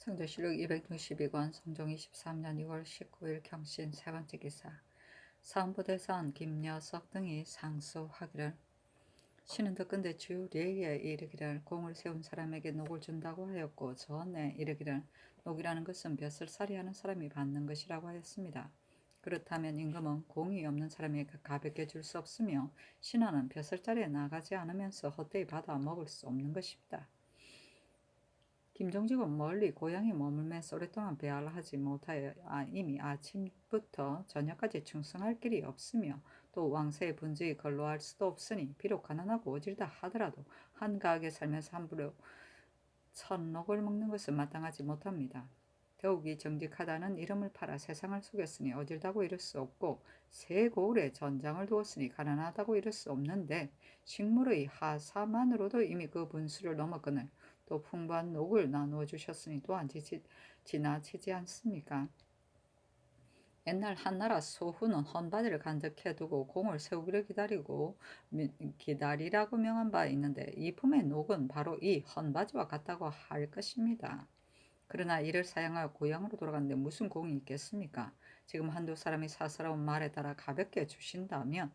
성조실록 262권 성종 23년 2월 19일 경신 세 번째 기사. 사헌부대사원 김여석 등이 상소하기를 신은 덕건대 주례에 이르기를 공을 세운 사람에게 녹을 준다고 하였고 전에 이르기를 녹이라는 것은 벼슬살이 하는 사람이 받는 것이라고 하였습니다. 그렇다면 임금은 공이 없는 사람에게 가볍게 줄 수 없으며 신하는 벼슬자리에 나가지 않으면서 헛되이 받아 먹을 수 없는 것입니다. 김종직은 멀리 고향에 머물면서 오랫동안 배알을 하지 못하여 이미 아침부터 저녁까지 충성할 길이 없으며 또 왕세의 분주히 근로할 수도 없으니 비록 가난하고 오질다 하더라도 한가하게 살면서 함부로 천녹을 먹는 것은 마땅하지 못합니다. 더욱이 정직하다는 이름을 팔아 세상을 속였으니 어질다고 이를 수 없고 새 고을에 전장을 두었으니 가난하다고 이를 수 없는데 식물의 하사만으로도 이미 그 분수를 넘었거늘 또 풍부한 녹을 나누어 주셨으니 또한 지나치지 않습니까? 옛날 한나라 소후는 헌바지를 간직해 두고 공을 세우기를 기다리라고 명한 바 있는데 이 품의 녹은 바로 이 헌바지와 같다고 할 것입니다. 그러나 이를 사양하여 고향으로 돌아가는데 무슨 공이 있겠습니까? 지금 한두 사람이 사사로운 말에 따라 가볍게 주신다면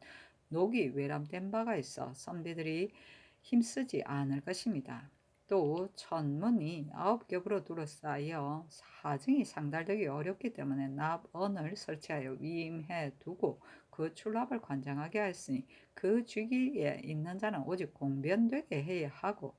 녹이 외람된 바가 있어 선비들이 힘쓰지 않을 것입니다. 또 천문이 9겹으로 둘러싸여 사정이 상달되기 어렵기 때문에 납언을 설치하여 위임해 두고 그 출납을 관장하게 하였으니 그 주기에 있는 자는 오직 공변되게 해야 하고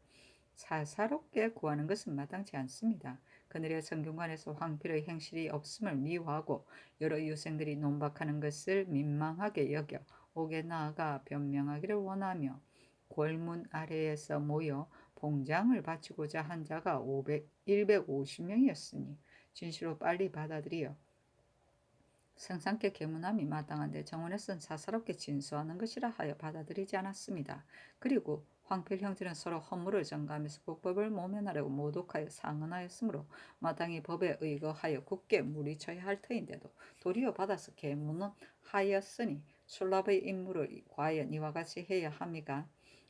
사사롭게 구하는 것은 마땅치 않습니다. 그늘의 성균관에서 황필의 행실이 없음을 미워하고 여러 유생들이 논박하는 것을 민망하게 여겨 옥에 나아가 변명하기를 원하며 골문 아래에서 모여 봉장을 바치고자 한 자가 150명이었으니 진시로 빨리 받아들여 생산께 계문함이 마땅한데 정원에서는 사사롭게 진수하는 것이라 하여 받아들이지 않았습니다. 그리고 황필 형제는 서로 허물을 전가하면서 국법을 모면하려고 모독하여 상언하였으므로 마땅히 법에 의거하여 굳게 물리쳐야 할 터인데도 도리어 받아서 계문은 하였으니 출납의 임무를 과연 이와 같이 해야 합니까?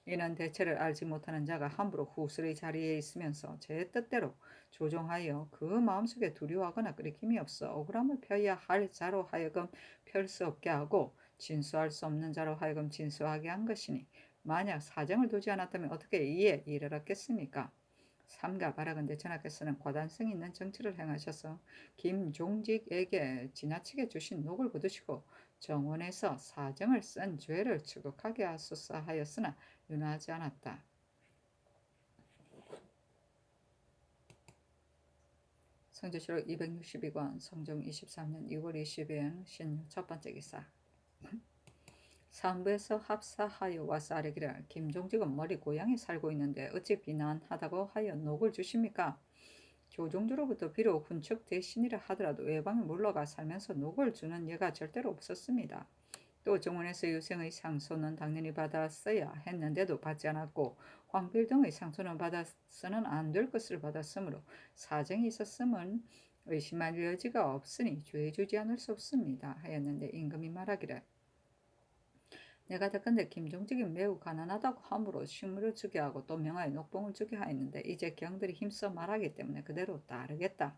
이는 대체를 알지 못하는 자가 함부로 후술의 자리에 있으면서 제 뜻대로 조종하여 그 마음속에 두려워하거나 끓이김이 없어 억울함을 펴야 할 자로 하여금 펼 수 없게 하고 진수할 수 없는 자로 하여금 진수하게 한 것이니 만약 사정을 두지 않았다면 어떻게 이에 이르렀겠습니까? 삼가 바라건대 전하께서는 과단성 있는 정치를 행하셔서 김종직에게 지나치게 주신 녹을 거두시고 정원에서 사정을 쓴 죄를 추국하게 하소서 하였으나 윤하지 않았다. 성조실록 262권 성종 23년 2월 20일 신유 첫 번째 기사. 사헌부에서 합사하여 와서 아뢰기를 김종직은 머리 고향에 살고 있는데 어찌 비난하다고 하여 녹을 주십니까? 조종주로부터 비록 훈척 대신이라 하더라도 외방에 물러가 살면서 녹을 주는 예가 절대로 없었습니다. 또 정원에서 유생의 상소는 당연히 받았어야 했는데도 받지 않았고 황필 등의 상소는 받아서는 안 될 것을 받았으므로 사정이 있었음은 의심할 여지가 없으니 죄주지 않을 수 없습니다 하였는데 임금이 말하기를 내가 듣건대 김종직이 매우 가난하다고 함부로 식물을 주게 하고 또 명하여 녹봉을 주게 하였는데 이제 경들이 힘써 말하기 때문에 그대로 따르겠다.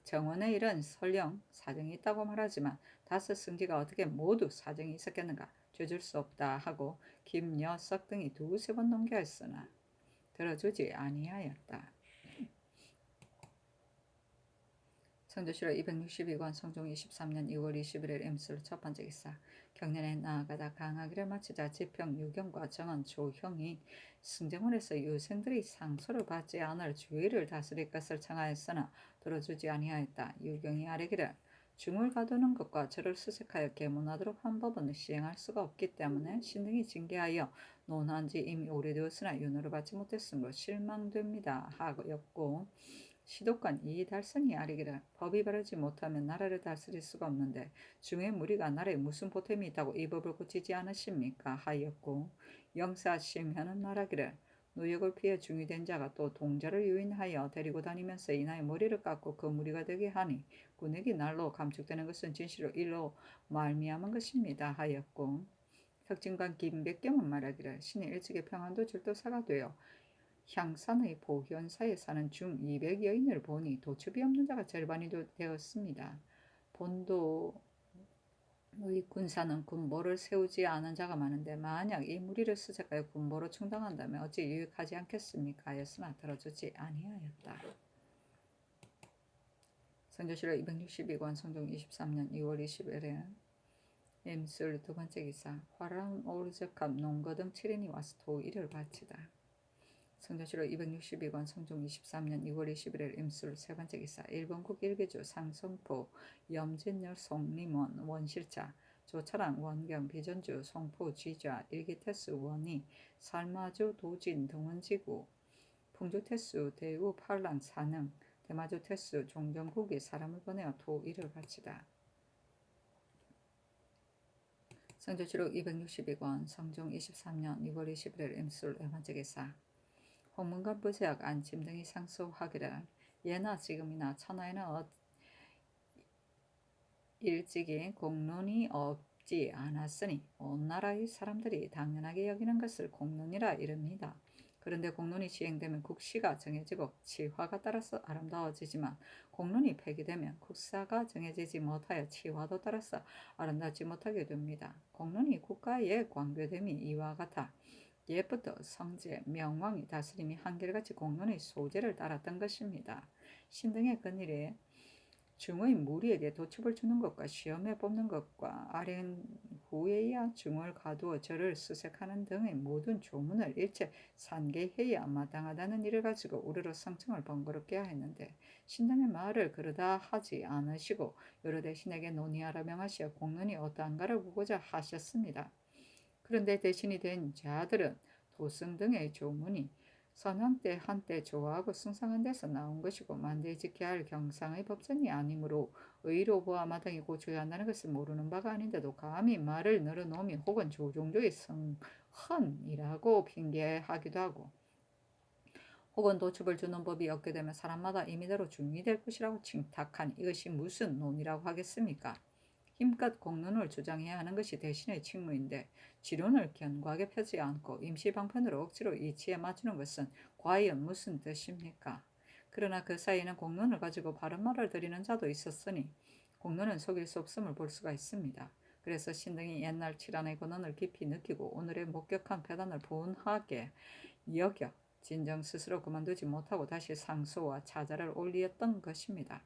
정원의 일은 설령 사정이 있다고 말하지만 다섯 승지가 어떻게 모두 사정이 있었겠는가 죄줄 수 없다 하고 김여석 등이 두세 번 넘겨했으나 들어주지 아니하였다. 성조실록 262권 성종 23년 2월 21일 임술 첫 번째 기사. 경년에 나아가다 강하기를 마치자 지평 유경과 정원 조형이 승정원에서 유생들의 상소를 받지 않을 주의를 다스릴 것을 청하였으나 들어주지 아니하였다. 유경이 아뢰기를 중을 가두는 것과 저를 수색하여 계문하도록 한 법은 시행할 수가 없기 때문에 신등이 징계하여 논한 지 이미 오래되었으나 윤호를 받지 못했으므로 실망됩니다 하였고 시독관 이달성이 아뢰기를 법이 바르지 못하면 나라를 다스릴 수가 없는데 중의 무리가 나라에 무슨 보탬이 있다고 이 법을 고치지 않으십니까 하였고 영사 심현은 말하기를 노역을 피해 중이된 자가 또 동자를 유인하여 데리고 다니면서 이나의 머리를 깎고 그 무리가 되게 하니 군액이 날로 감축되는 것은 진실로 일로 말미암은 것입니다 하였고 혁진관 김백겸은 말하기를 신이 일찍의 평안도 줄도사가 되어 향산의 보현사에 사는 중 200여인을 보니 도첩이 없는 자가 절반이 되었습니다. 본도의 군사는 군보를 세우지 않은 자가 많은데 만약 이 무리를 수색하여 군보로 충당한다면 어찌 유익하지 않겠습니까? 하였으나 들어주지 아니하였다. 선조실록 262권 성종 23년 2월 20일에 임술 두 번째 기사 화랑 오르적합 농거등 7인이 와서 도의를 바치다. 성조실록 262권 성종 23년 2월 21일 임술 세 번째 기사 일본국 일개주 상성포 염진열 송림원 원실자 조철랑 원경 비전주 송포 쥐좌 일기태수 원희 살마주 도진 등원지구 풍주태수 대우 팔랑 사능 대마주 태수 종정국이 사람을 보내어 도의를 바치다. 성조실록 262권 성종 23년 2월 21일 임술 네 번째 기사 홍문관 부세학 안침 등이 상소하기를 예나 지금이나 천하에는 일찍이 공론이 없지 않았으니 온 나라의 사람들이 당연하게 여기는 것을 공론이라 이릅니다. 그런데 공론이 시행되면 국시가 정해지고 치화가 따라서 아름다워지지만 공론이 폐기되면 국사가 정해지지 못하여 치화도 따라서 아름답지 못하게 됩니다. 공론이 국가에 관계됨이 이와 같아 옛부터 성제, 명왕이 다스림이 한결같이 공론의 소재를 따랐던 것입니다. 신등의 근일에 중의 무리에게 도첩을 주는 것과 시험에 뽑는 것과 아련 후에야 중을 가두어 저를 수색하는 등의 모든 조문을 일체 산계해야 마땅하다는 일을 가지고 우리로 성청을 번거롭게 하였는데 신당의 말을 그러다 하지 않으시고 여러 대신에게 논의하라 명하시어 공론이 어떠한가를 보고자 하셨습니다. 그런데 대신이 된 자들은 도승 등의 조문이 선왕 때 한때 좋아하고 숭상한 데서 나온 것이고 만대에 지켜야 할 경상의 법전이 아니므로 의로 보아 마땅히 고쳐야 한다는 것을 모르는 바가 아닌데도 감히 말을 늘어놓으며 혹은 조종조의 성헌이라고 핑계하기도 하고 혹은 도첩을 주는 법이 없게 되면 사람마다 임의대로 중이 될 것이라고 칭탁하니 이것이 무슨 논이라고 하겠습니까? 힘껏 공론을 주장해야 하는 것이 대신의 직무인데 지론을 견고하게 펴지 않고 임시방편으로 억지로 이치에 맞추는 것은 과연 무슨 뜻입니까? 그러나 그 사이에는 공론을 가지고 바른 말을 드리는 자도 있었으니 공론은 속일 수 없음을 볼 수가 있습니다. 그래서 신등이 옛날 칠한의 권한을 깊이 느끼고 오늘의 목격한 패단을 분하게 여겨 진정 스스로 그만두지 못하고 다시 상소와 차자를 올리었던 것입니다.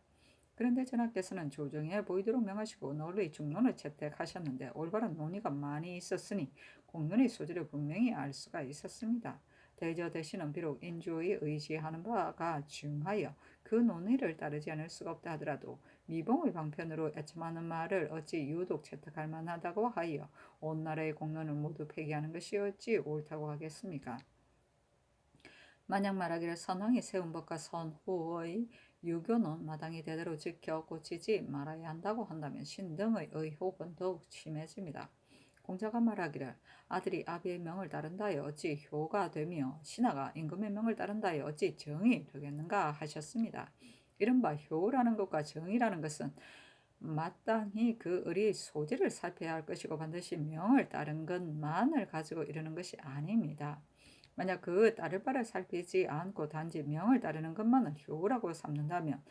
그런데 전하께서는 조정에 보이도록 명하시고 널리 중론을 채택하셨는데 올바른 논의가 많이 있었으니 공론의 소지를 분명히 알 수가 있었습니다. 대저 대신은 비록 인주의 의지하는 바가 중하여 그 논의를 따르지 않을 수가 없다 하더라도 미봉의 방편으로 애첨하는 말을 어찌 유독 채택할 만하다고 하여 온 나라의 공론을 모두 폐기하는 것이 어찌 옳다고 하겠습니까? 만약 말하기를 선왕이 세운 법과 선후의 유교는 마땅히 대대로 지켜 고치지 말아야 한다고 한다면 신등의 의혹은 더욱 심해집니다. 공자가 말하기를 아들이 아비의 명을 따른다 하여 어찌 효가 되며 신하가 임금의 명을 따른다 하여 어찌 정이 되겠는가 하셨습니다. 이른바 효라는 것과 정이라는 것은 마땅히 그 의리의 소질을 살펴야 할 것이고 반드시 명을 따른 것만을 가지고 이르는 것이 아닙니다. 만약 그 따를 바를 살피지 않고 단지 명을 따르는 것만을 효라고 삼는다면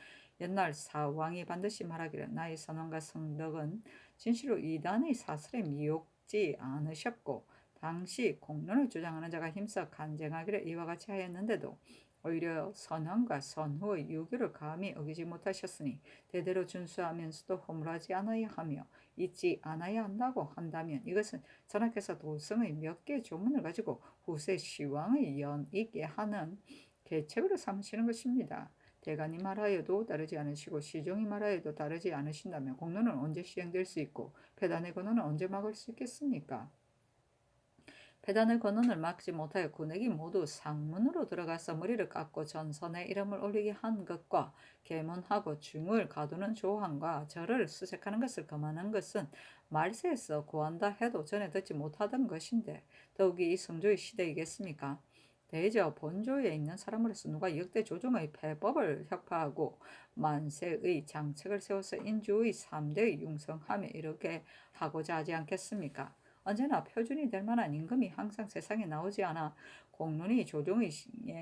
옛날 사왕이 반드시 말하기를 나의 선왕과 성덕은 진실로 이단의 사슬에 미혹지 않으셨고 당시 공론을 주장하는 자가 힘써 간쟁하기를 이와 같이 하였는데도 오히려 선왕과 선후의 유교를 감히 어기지 못하셨으니 대대로 준수하면서도 허물하지 않아야 하며 잊지 않아야 한다고 한다면 이것은 전하께서 도성의 몇 개 조문을 가지고 후세 시왕의 연익게 하는 계책으로 삼으시는 것입니다. 대간이 말하여도 따르지 않으시고 시종이 말하여도 따르지 않으신다면 공론은 언제 시행될 수 있고 패단의 권한은 언제 막을 수 있겠습니까? 패단의 권한을 막지 못하여 군액이 모두 상문으로 들어가서 머리를 깎고 전선에 이름을 올리게 한 것과 계문하고 중을 가두는 조항과 절을 수색하는 것을 금하는 것은 말세에서 구한다 해도 전에 듣지 못하던 것인데 더욱이 이 성조의 시대이겠습니까? 대저 본조에 있는 사람으로서 누가 역대 조정의 패법을 혁파하고 만세의 장책을 세워서 인주의 3대의 융성함에 이르게 하고자 하지 않겠습니까? 언제나 표준이 될 만한 임금이 항상 세상에 나오지 않아 공론이 조정에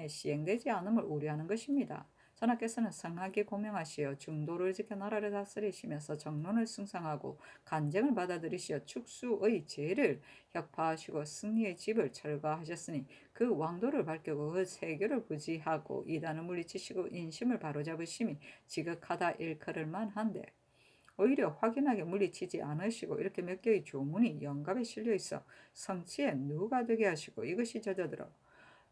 시행되지 않음을 우려하는 것입니다. 전하께서는 성하게 고명하시어 중도를 지켜 나라를 다스리시면서 정론을 승상하고 간쟁을 받아들이시어 축수의 죄를 혁파하시고 승리의 집을 철거하셨으니 그 왕도를 밝히고 그 세교를 부지하고 이단을 물리치시고 인심을 바로잡으심이 지극하다 일컬을 만한데 오히려 확연하게 물리치지 않으시고 이렇게 몇 개의 조문이 영갑에 실려 있어 성취에 누가 되게 하시고 이것이 젖어들어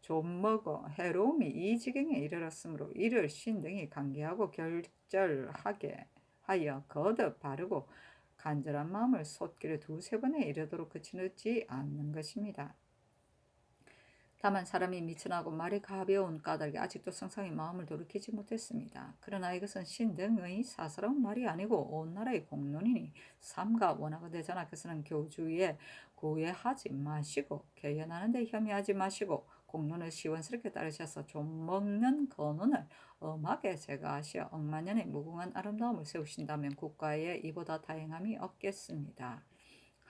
좀먹어 해로움이 이 지경에 이르렀으므로 이를 신 등이 강개하고 결절하게 하여 거듭 바르고 간절한 마음을 쏟기를 두세 번에 이르도록 그치지 않는 것입니다. 다만 사람이 미천하고 말이 가벼운 까닭에 아직도 성상의 마음을 돌이키지 못했습니다. 그러나 이것은 신 등의 사사로운 말이 아니고 온 나라의 공론이니 삼가 원하건대 전하께서는 교주에 고해하지 마시고 개연하는 데 혐의하지 마시고 공론을 시원스럽게 따르셔서 좀 먹는 건원을 엄하게 제거하시어 억만년의 무궁한 아름다움을 세우신다면 국가에 이보다 다행함이 없겠습니다.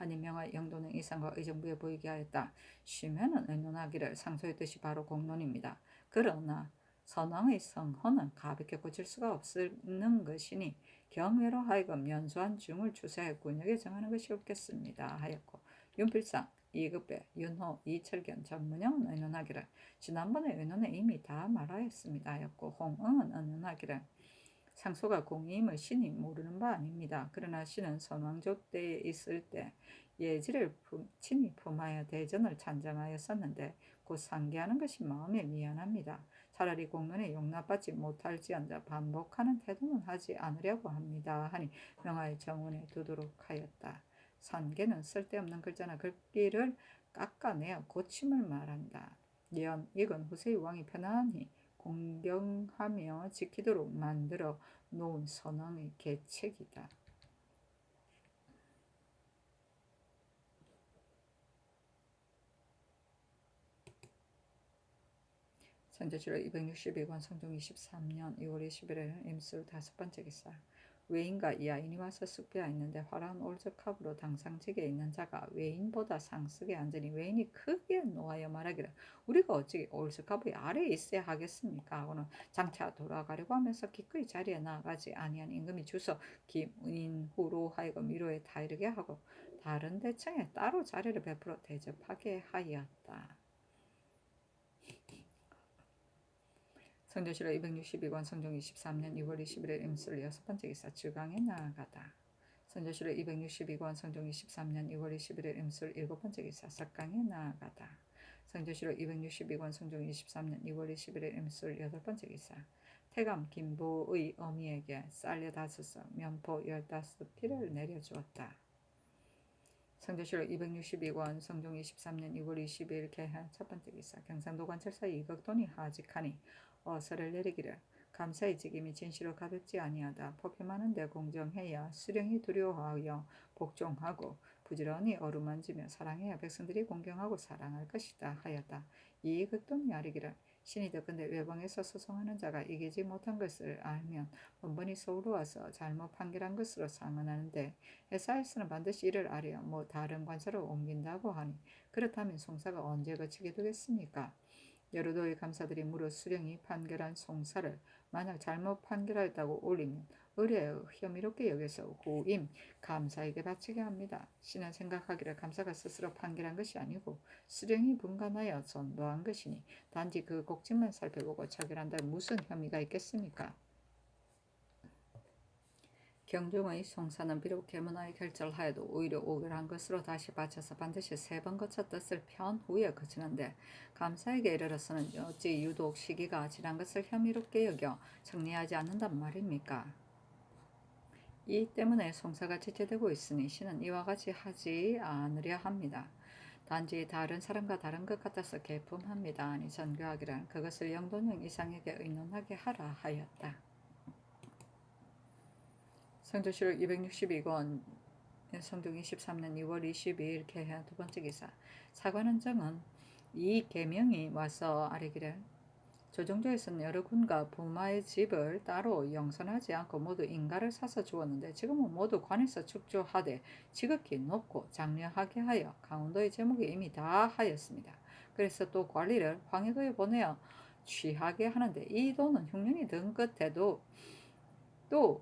하니 명하 영도는 이상과 의정부에 보이게 하였다. 쉬면은 의논하기를 상소의 뜻이 바로 공론입니다. 그러나 선왕의 성헌은 가볍게 고칠 수가 없는 것이니 경외로 하여금 연소한 중을 추세해 군역에 정하는 것이 옳겠습니다 하였고 윤필상, 이급배, 윤호, 이철견, 전문영은 의논하기를 지난번에 의논에 이미 다 말하였습니다 하였고 홍응은 의논하기를 상소가 공의임을 신이 모르는 바 아닙니다. 그러나 신은 선왕조 때에 있을 때 예지를 친히 품하여 대전을 찬장하였었는데 곧 상기하는 것이 마음에 미안합니다. 차라리 공론에 용납받지 못할지언정 반복하는 태도는 하지 않으려고 합니다. 하니 명하의 정원에 두도록 하였다. 산계는 쓸데없는 글자나 글귀를 깎아내어 고침을 말한다. 예언 이건 후세의 왕이 편안히 공경하며 지키도록 만들어 놓은 선왕의 계책이다. 선조실록 262권 성종 23년 2월 21일 임술 5번째 기사. 외인과 야인이 와서 숙배하였는데 화려한 올적합으로 당상직에 있는 자가 외인보다 상석에 앉으니 외인이 크게 노하여 말하기를 우리가 어찌 올적합의 아래에 있어야 하겠습니까 하고는 장차 돌아가려고 하면서 기꺼이 자리에 나아가지 아니한 임금이 주서 김인후로 하여금 위로에 다이르게 하고 다른 대청에 따로 자리를 베풀어 대접하게 하였다. 성조실록 262권 성종 23년 2월 21일 임술 6번째 기사 주강에 나아가다. 선조실록 262권 성종 23년 2월 21일 임술 7번째 기사 석강에 나아가다. 선조실록 262권 성종 23년 2월 21일 임술 8번째 기사. 태감 김보의 어미에게 쌀 15석, 면포 15피를 내려주었다. 성조실록 262권 성종 23년 2월 22일 개하 첫번째 기사. 경상도 관찰사 이극돈이 하직하니 어서를 내리기를 감사의 직임이 진시로 가볍지 아니하다. 폭이 많은데 공정해야 수령이 두려워하여 복종하고 부지런히 어루만지며 사랑해야 백성들이 공경하고 사랑할 것이다 하였다. 이 극동이 아리기를 신이 듣건대 외방에서 소송하는 자가 이기지 못한 것을 알면 번번이 서울로 와서 잘못 판결한 것으로 상언하는데 회사에서는 반드시 이를 알려 다른 관사로 옮긴다고 하니 그렇다면 송사가 언제 거치게 되겠습니까? 여러 도의 감사들이 무릇 수령이 판결한 송사를 만약 잘못 판결하였다고 올리면 의뢰의 혐의롭게 여겨서 후임 감사에게 바치게 합니다. 신은 생각하기를 감사가 스스로 판결한 것이 아니고 수령이 분간하여 선도한 것이니 단지 그 곡집만 살펴보고 처결한다 무슨 혐의가 있겠습니까? 경종의 송사는 비록 계문하에 결절하여도 오히려 오결한 것으로 다시 바쳐서 반드시 3번 거쳐 뜻을 편 후에 그치는데 감사에게 이르러서는 어찌 유독 시기가 지난 것을 혐의롭게 여겨 정리하지 않는단 말입니까? 이 때문에 송사가 지체되고 있으니 신은 이와 같이 하지 않으려 합니다. 단지 다른 사람과 다른 것 같아서 개품합니다. 아니 전교하기란 그것을 영도령 이상에게 의논하게 하라 하였다. 성조실록 262권 성종 23년 2월 22일 개하 두번째 기사. 사관원정은 이 계명이 와서 아뢰기를 조정조에서는 여러 군과 부마의 집을 따로 영선하지 않고 모두 인가를 사서 주었는데 지금은 모두 관에서 축조하되 지극히 높고 장려하게 하여 강원도의 제목에 이미 다 하였습니다. 그래서 또 관리를 황해도에 보내어 취하게 하는데 이 도는 흉년이 든 끝에도 또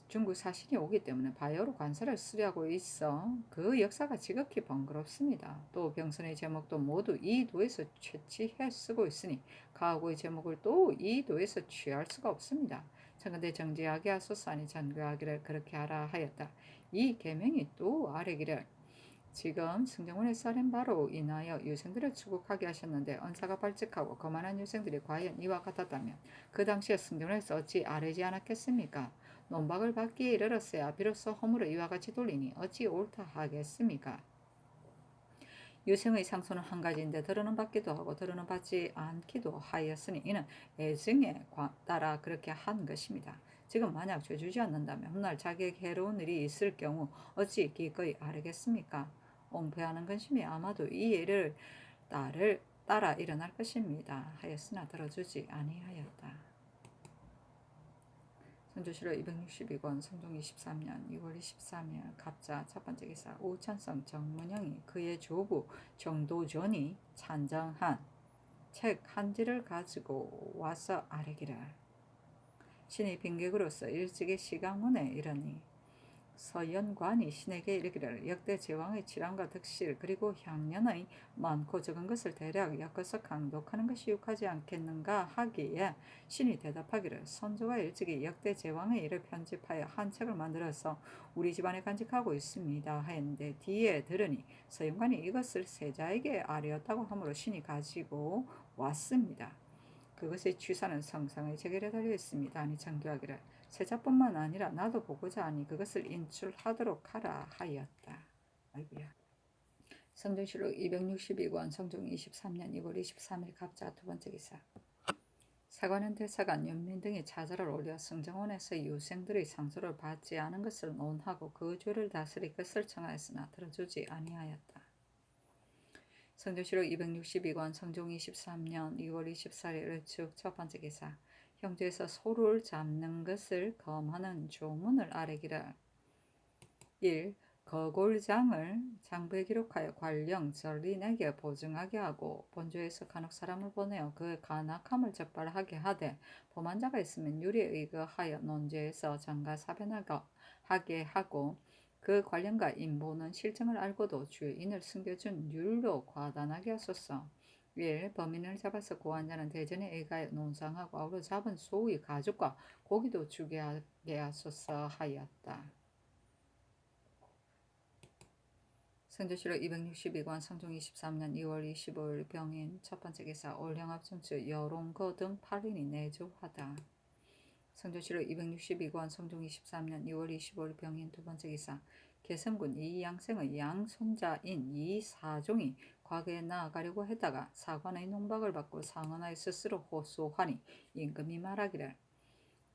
중국 사신이 오기 때문에 바야흐로 관세를 수리하고 있어 그 역사가 지극히 번거롭습니다. 또 병선의 제목도 모두 이 도에서 채취해 쓰고 있으니 가옥의 제목을 또 이 도에서 취할 수가 없습니다. 청근대 정지하게 하소서 하니 전교하기를 그렇게 하라 하였다. 이 계명이 또 아래기를 지금 승정원의 쌀은 바로 인하여 유생들을 추국하게 하셨는데 언사가 발칙하고 거만한 유생들이 과연 이와 같았다면 그 당시에 승정원에서 어찌 아뢰지 않았겠습니까? 논박을 받기에 이르렀어야 비로소 허물을 이와 같이 돌리니 어찌 옳다 하겠습니까? 유생의 상소는 한 가지인데 들어는 받기도 하고 들어는 받지 않기도 하였으니 이는 애증에 따라 그렇게 한 것입니다. 지금 만약 죄주지 않는다면 훗날 자기에게 해로운 일이 있을 경우 어찌 기꺼이 아뢰겠습니까? 옹패하는 근심이 아마도 이 일을 따라 일어날 것입니다. 하였으나 들어주지 아니하였다. 선조실록 262권 성종 23년 6월 23일 갑자 첫 번째 기사 우찬성 정문영이 그의 조부 정도전이 찬정한 책 한지를 가지고 와서 아뢰기를 신이 빈객으로서 일찍이 시강문에 이르니 서연관이 신에게 이르기를 역대 제왕의 질환과 득실 그리고 향년의 많고 적은 것을 대략 엮어서 강독하는 것이 유하지 않겠는가 하기에 신이 대답하기를 선조가 일찍이 역대 제왕의 일을 편집하여 한 책을 만들어서 우리 집안에 간직하고 있습니다 하였는데 뒤에 들으니 서연관이 이것을 세자에게 아뢰었다고 하므로 신이 가지고 왔습니다. 그것의 취사는 성상의 재결에 달려 있습니다. 아니 장교하기를 세자뿐만 아니라 나도 보고자 하니 그것을 인출하도록 하라 하였다. 아이고야. 성종실록 262권 성종 23년 2월 23일 갑자 두 번째 기사 사관원 대사관 연민 등이 차자를 올려 승정원에서 유생들의 상소를 받지 않은 것을 논하고 그 죄를 다스릴 것을 청하였으나 들어주지 아니하였다. 성조실록 262권 성종 23년 2월 24일 을축 첫 번째 기사 형제에서 소를 잡는 것을 검하는 조문을 아뢰기를 1. 거골장을 장부에 기록하여 관령 전린에게 보증하게 하고 본조에서 간혹 사람을 보내어 그의 간악함을 적발하게 하되 범한 자가 있으면 유리에 의거하여 논죄에서 전가사변하게 하고 그 관련과 인보는 실정을 알고도 주인을 숨겨준 율로 과단하게 하소서. 1. 범인을 잡아서 고한 자는 대전에 의가하여 논상하고 아우러 잡은 소의 가죽과 고기도 주게 하게 하소서 하였다. 성조실록 262권 성종 23년 2월 25일 병인 첫 번째 기사 올영합 춘추 여롱거 등 8인이 내조하다. 성조실록 262권 성종 23년 2월 25일 병인 두 번째 기사 개성군 이양생의 양손자인 이사종이 과거에 나아가려고 했다가 사관의 농박을 받고 상언하여 스스로 호소하니 임금이 말하기를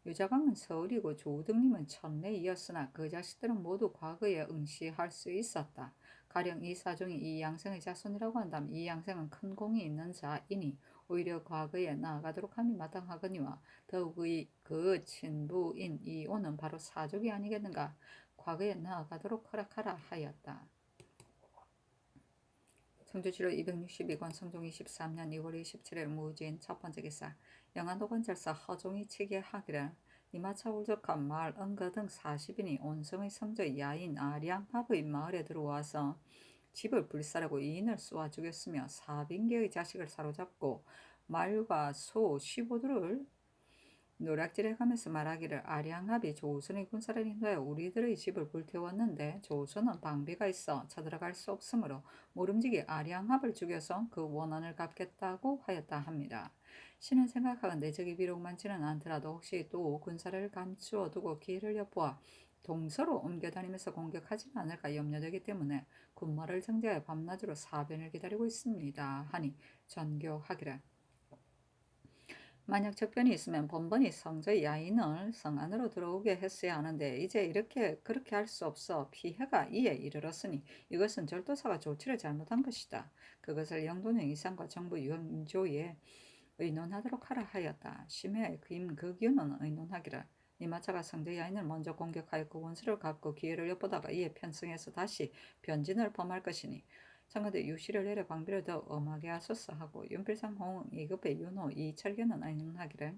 유자광은 서울이고 조등님은 천내이었으나 그 자식들은 모두 과거에 응시할 수 있었다. 가령 이 사종이 이 양생의 자손이라고 한다면 이 양생은 큰 공이 있는 자이니 오히려 과거에 나아가도록 함이 마땅하거니와 더욱이 그 친부인 이오는 바로 사족이 아니겠는가. 과거에 나아가도록 허락하라 하였다. 성조실록 262권 성종 23년 2월 27일 무진 첫 번째 기사 영안도 관찰사 허종이 치게 하기를 이마차 울적한 말 은거 등 40인이 온성의 성저 야인 아량합의 마을에 들어와서 집을 불살하고 이인을 쏘아 죽였으며 400개의 자식을 사로잡고 말과 소 15두를 노략질해가면서 말하기를 아량합이 조선의 군사를 인도하여 우리들의 집을 불태웠는데 조선은 방비가 있어 쳐들어갈 수 없으므로 모름지기 아량합을 죽여서 그 원한을 갚겠다고 하였다 합니다. 신은 생각하건대 적이 비록 많지는 않더라도 혹시 또 군사를 감추어 두고 기회를 엿보아 동서로 옮겨다니면서 공격하지는 않을까 염려되기 때문에 군마를 정제하여 밤낮으로 사변을 기다리고 있습니다. 하니 전교하기를 만약 적변이 있으면 번번이 성저 야인을 성 안으로 들어오게 했어야 하는데 이제 그렇게 할 수 없어 피해가 이에 이르렀으니 이것은 절도사가 조치를 잘못한 것이다. 그것을 영돈영 이상과 정부 윤조의 의논하도록 하라 하였다. 심해 김극윤은 의논하기를 이마차가 성제 야인을 먼저 공격하였고 원수를 갚고 기회를 엿보다가 이에 편승해서 다시 변진을 범할 것이니 청와대 유시를 내려 방비를 더 엄하게 하소서 하고 윤필상 홍 이급의 윤호 이철견은 의논하기를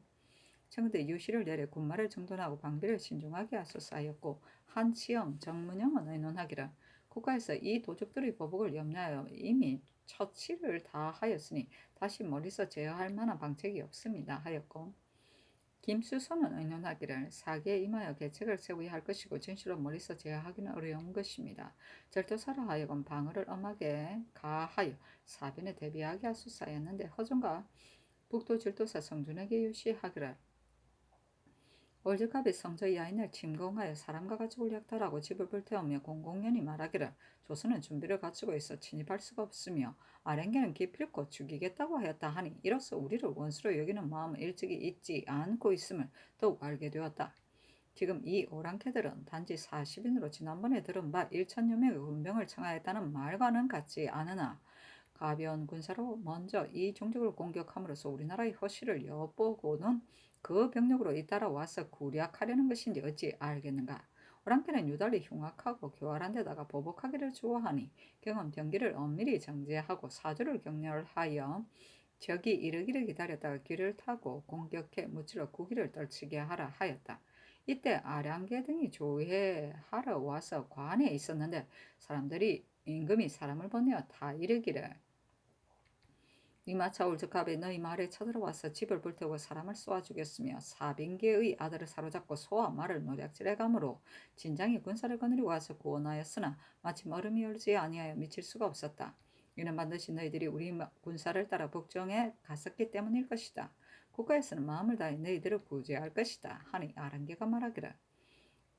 청와대 유시를 내려 군마를 정돈하고 방비를 신중하게 하소서 하였고 한치영 정문영은 의논하기를 국가에서 이 도적들의 보복을 염려하여 이미 처치를 다 하였으니 다시 머리서 제어할 만한 방책이 없습니다 하였고 김수선은 의논하기를 사기에 임하여 계책을 세워야 할 것이고 진실로 머리서 제어하기는 어려운 것입니다. 절도사로 하여금 방어를 엄하게 가하여 사변에 대비하게 하소서 하였는데 허종과 북도 절도사 성준에게 유시하기를 월드컵이 성저 야인을 침공하여 사람과 가축을 약탈하고 집을 불태우며 공공연히 말하기를 조선은 준비를 갖추고 있어 침입할 수가 없으며 아랭게는 기필코 죽이겠다고 하였다 하니 이로써 우리를 원수로 여기는 마음은 일찍이 잊지 않고 있음을 더욱 알게 되었다. 지금 이 오랑캐들은 단지 40인으로 지난번에 들은 바 1천여 명의 군병을 청하였다는 말과는 같지 않으나 가벼운 군사로 먼저 이 종족을 공격함으로써 우리나라의 허실을 엿보고는 그 병력으로 잇따라 와서 구략하려는 것인지 어찌 알겠는가. 오랑캐는 유달리 흉악하고 교활한 데다가 보복하기를 좋아하니 경험 경기를 엄밀히 정제하고 사주를 격렬하여 적이 이르기를 기다렸다가 길을 타고 공격해 무찔러 구기를 떨치게 하라 하였다. 이때 아량계 등이 조회하러 와서 관에 있었는데 사람들이 임금이 사람을 보내어 다 이르기를 이마차 올즈캅이 너희 마을에 쳐들어와서 집을 불태우고 사람을 쏘아 죽였으며 사빈계의 아들을 사로잡고 소와 말을 노략질해 가므로 진장이 군사를 거느리고 와서 구원하였으나 마침 얼음이 얼지 아니하여 미칠 수가 없었다. 이는 반드시 너희들이 우리 군사를 따라 북정에 갔었기 때문일 것이다. 국가에서는 마음을 다해 너희들을 구제할 것이다. 하니 아랑계가 말하기를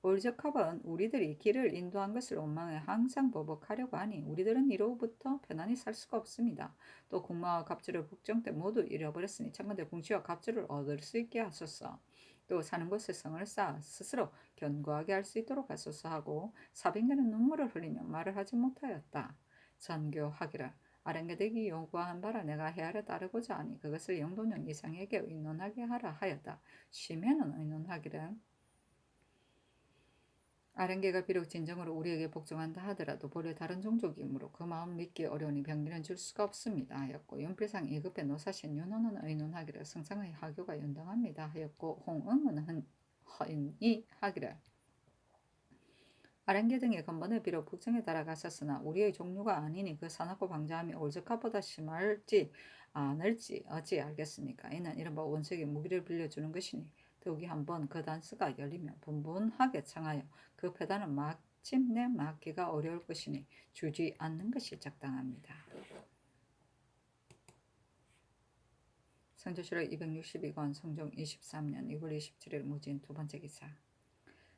올적합은 우리들이 길을 인도한 것을 원망해 항상 보복하려고 하니 우리들은 이로부터 편안히 살 수가 없습니다. 또 궁마와 갑주를 북정 때 모두 잃어버렸으니 청건대 궁시와 갑주를 얻을 수 있게 하소서. 또 사는 곳에 성을 쌓아 스스로 견고하게 할 수 있도록 하소서 하고 사병들은 눈물을 흘리며 말을 하지 못하였다. 전교하기를 아랑게대기 요구한 바라 내가 헤아려 따르고자 하니 그것을 영돈령 이상에게 의논하게 하라 하였다. 심해는 의논하기를 아랭게가 비록 진정으로 우리에게 복종한다 하더라도 본래 다른 종족이므로 그 마음 믿기 어려우니 병기는 줄 수가 없습니다 하였고 윤필상 2급의 노사신 윤호는 의논하기를 성상의 하교가 연당합니다 하였고 홍응은 허인이 하기를 아랭게 등의 건번을 비록 북정에 따라갔었으나 우리의 종류가 아니니 그 사납고 방자함이 올즈캅보다 심할지 않을지 어찌 알겠습니까? 이는 이른바 원수에게 무기를 빌려주는 것이니 더욱이 한번 그 단서가 열리면 분분하게 청하여 그 패단은 마침내 막기가 어려울 것이니 주지 않는 것이 적당합니다. 성조실록 262권 성종 23년 2월 27일 무진 두 번째 기사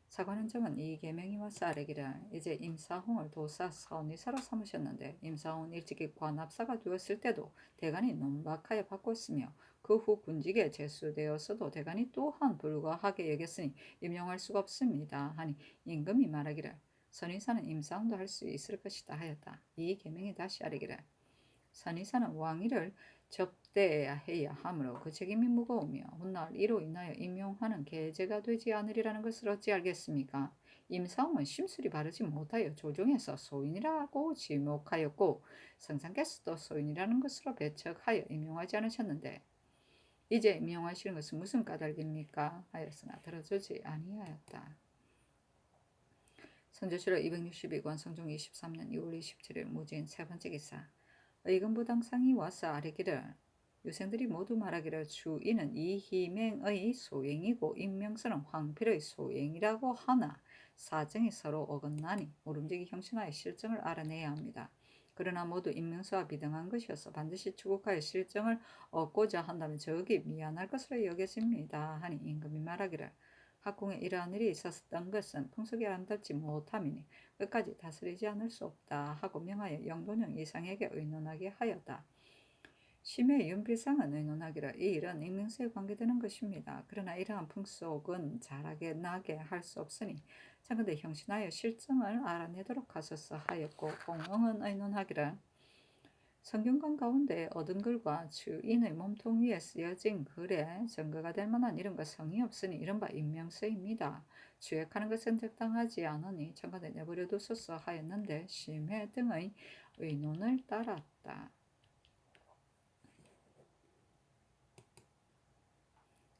사관원정은 이 계명이 와서 아뢰기를 이제 임사홍을 도사 선의사로 삼으셨는데 임사홍은 일찍이 관합사가 되었을 때도 대간이 논박하여 바꿨으며 그 후 군직에 제수되었어도 대간이 또한 불과하게 여겼으니 임용할 수가 없습니다 하니 임금이 말하기를 선의사는 임사홍도 할 수 있을 것이다 하였다. 이 계명이 다시 아뢰기를 선의사는 왕위를 접대해야 해야 하므로 그 책임이 무거우며 훗날 이로 인하여 임용하는 계제가 되지 않으리라는 것을 어찌 알겠습니까? 임사홍은 심술이 바르지 못하여 조정에서 소인이라고 지목하였고 성상께서도 소인이라는 것으로 배척하여 임용하지 않으셨는데 이제 임용하시는 것은 무슨 까닭입니까? 하였으나 들어주지 아니하였다. 선조실록 262권 성종 23년 2월 27일 무진 세 번째 기사 의금부당상이 와서 아뢰기를 유생들이 모두 말하기를 주인은 이 희맹의 소행이고 임명서는 황필의 소행이라고 하나 사정이 서로 어긋나니 모름지기 형신하여 실정을 알아내야 합니다. 그러나 모두 임명서와 비등한 것이어서 반드시 추국하여 실정을 얻고자 한다면 적이 미안할 것으로 여겨집니다. 하니 임금이 말하기를 학궁에 이러한 일이 있었던 것은 풍속에 안닿지 못함이니 끝까지 다스리지 않을 수 없다 하고 명하여 영돈령 이상에게 의논하게 하였다. 심해 윤필상은 의논하기를 이 일은 임명서에 관계되는 것입니다. 그러나 이러한 풍속은 잘하게 나게 할 수 없으니 청근대 형신하여 실정을 알아내도록 하소서 하였고 홍응은 의논하기를 성균관 가운데 얻은 글과 주인의 몸통 위에 쓰여진 글에 증거가 될 만한 이름과 성이 없으니 이른바 인명서입니다. 주액하는 것은 적당하지 않으니 청가대 내버려 두소서 하였는데 심해 등의 의논을 따랐다.